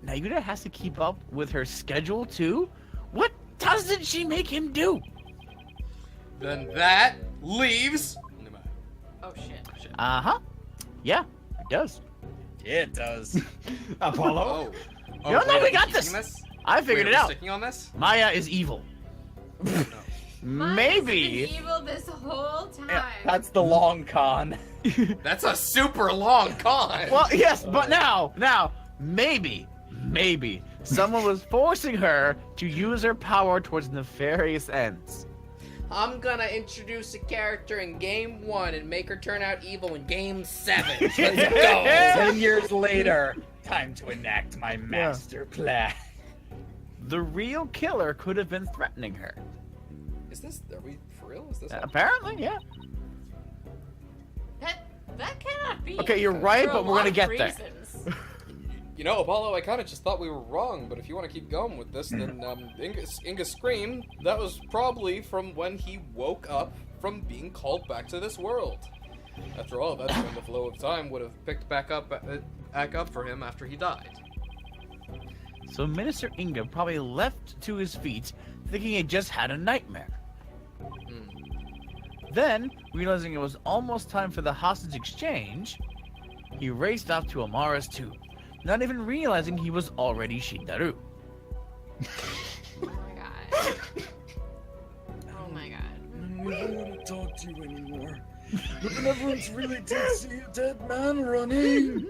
Nayuta has to keep up with her schedule, too? What doesn't she make him do? Then that leaves. Oh shit. Uh-huh. Yeah, it does. Yeah, it does. Apollo? Oh, No, wait, we are got we this. keeping this. I figured Wait, it are we out. Sticking on this? Maya is evil. Maya's Maybe. been evil this whole time. That's the long con. That's a super long con. Well, yes, but now, maybe someone was forcing her to use her power towards nefarious ends. I'm gonna introduce a character in game 1 and make her turn out evil in game 7. Let's go. 10 years later, time to enact my master plan. The real killer could have been threatening her. Are we for real? Is this? Apparently, yeah. That cannot be. Okay, you're right, for a but we're lot gonna of get there. reasons. You know, Apollo, I kind of just thought we were wrong, but if you want to keep going with this, then Inga's scream, that was probably from when he woke up from being called back to this world. After all, that's when the flow of time would have picked back up for him after he died. So Minister Inga probably leapt to his feet, thinking he just had a nightmare. Then, realizing it was almost time for the hostage exchange, he raced off to Amara's tomb, not even realizing he was already Shindaru. Oh my god. Oh my god. I don't want to talk to you anymore. The benevolence really did see a dead man running.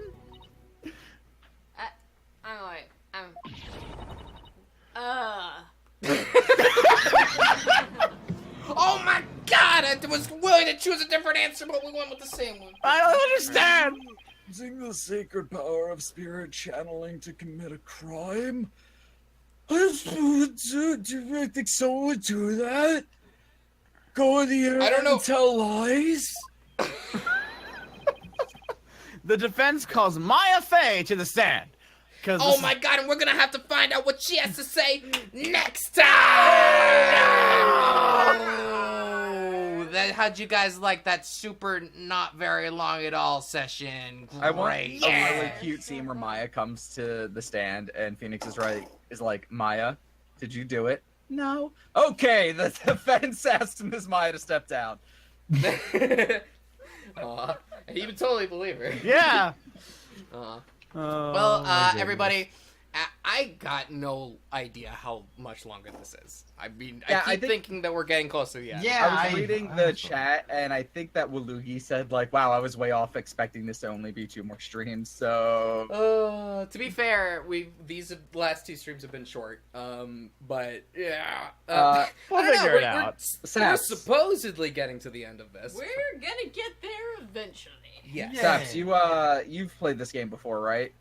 I'm like, Oh my god! I was willing to choose a different answer, but we went with the same one. I don't understand! Using the sacred power of spirit channeling to commit a crime? Do you think someone would do that? Go in the air I don't know. and tell lies? The defense calls Maya Fey to the stand. Oh my god, and we're gonna have to find out what she has to say next time! How'd you guys like that super not very long at all session? Great. I want a really cute scene where Maya comes to the stand and Phoenix is like, Maya, did you do it? No. Okay, the defense asked Ms. Maya to step down. Aw, you would totally believe her. Yeah. Well, everybody, I got no idea how much longer this is. I mean, Yeah, I keep thinking that we're getting close to the end. I was reading the chat, and I think that Walugi said, like, wow, I was way off expecting this to only be 2 more streams, so... To be fair, these last 2 streams have been short, but, yeah. We'll figure it out. We're supposedly getting to the end of this. we're gonna get there eventually. Yes. Saps, you've played this game before, right?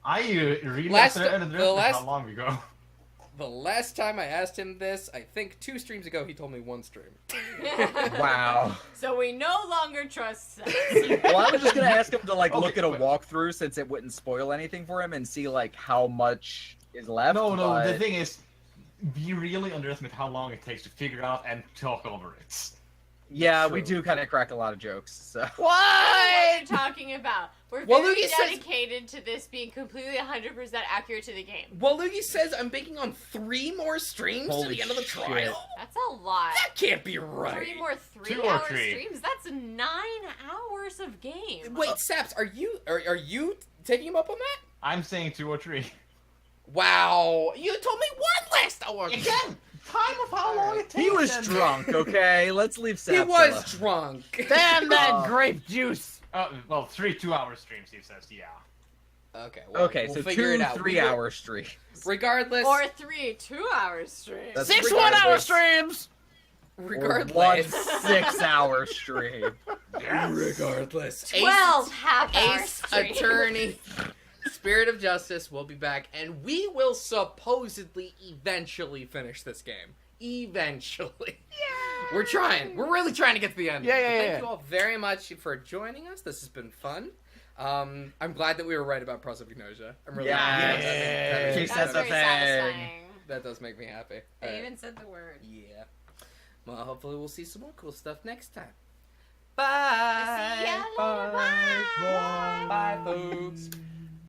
I really Last- started the last- how long ago. The last time I asked him this, I think 2 streams ago, he told me 1 stream. Wow. So we no longer trust Sex. Well, I was just gonna ask him to, like, Okay, look at a but- walkthrough since it wouldn't spoil anything for him and see, like, how much is left. No, but... the thing is, we really underestimate how long it takes to figure out and talk over it. Yeah, we do kind of crack a lot of jokes, so... What are you talking about? We're Well, very Luigi says- dedicated to this being completely 100% accurate to the game. Well, Luigi says I'm banking on 3 more streams to Holy the end of the shit. trial. That's a lot. That can't be right. 3 more 2 or 3-hour 3. streams? That's 9 hours of game. Wait, Saps, are you taking him up on that? I'm saying 2 or 3. Wow, you told me 1 last hour. Again, time of how long it takes. He was and- drunk, okay? Let's leave Saps He was alone. drunk. Damn that grape juice! Well, 3 2-hour streams, he says, yeah. Okay. Well, Okay, we'll so figure it 2 out. 3-hour streams. Regardless. Or 3 2-hour streams. That's 6 regardless. 1-hour streams. Regardless. Or 1 6-hour stream. Regardless. 12 half-hour Ace streams. Attorney, Spirit of Justice will be back, and we will supposedly eventually finish this game. Eventually. Yeah. We're trying. We're really trying to get to the end. Yeah, yeah, Thank yeah. you all very much for joining us. This has been fun. I'm glad that we were right about prosopagnosia. I'm really glad. Yeah. She That's said the very thing. satisfying. That does make me happy. They Alright. even said the word. Yeah. Well, hopefully we'll see some more cool stuff next time. Bye. See ya later. Bye. Bye, folks.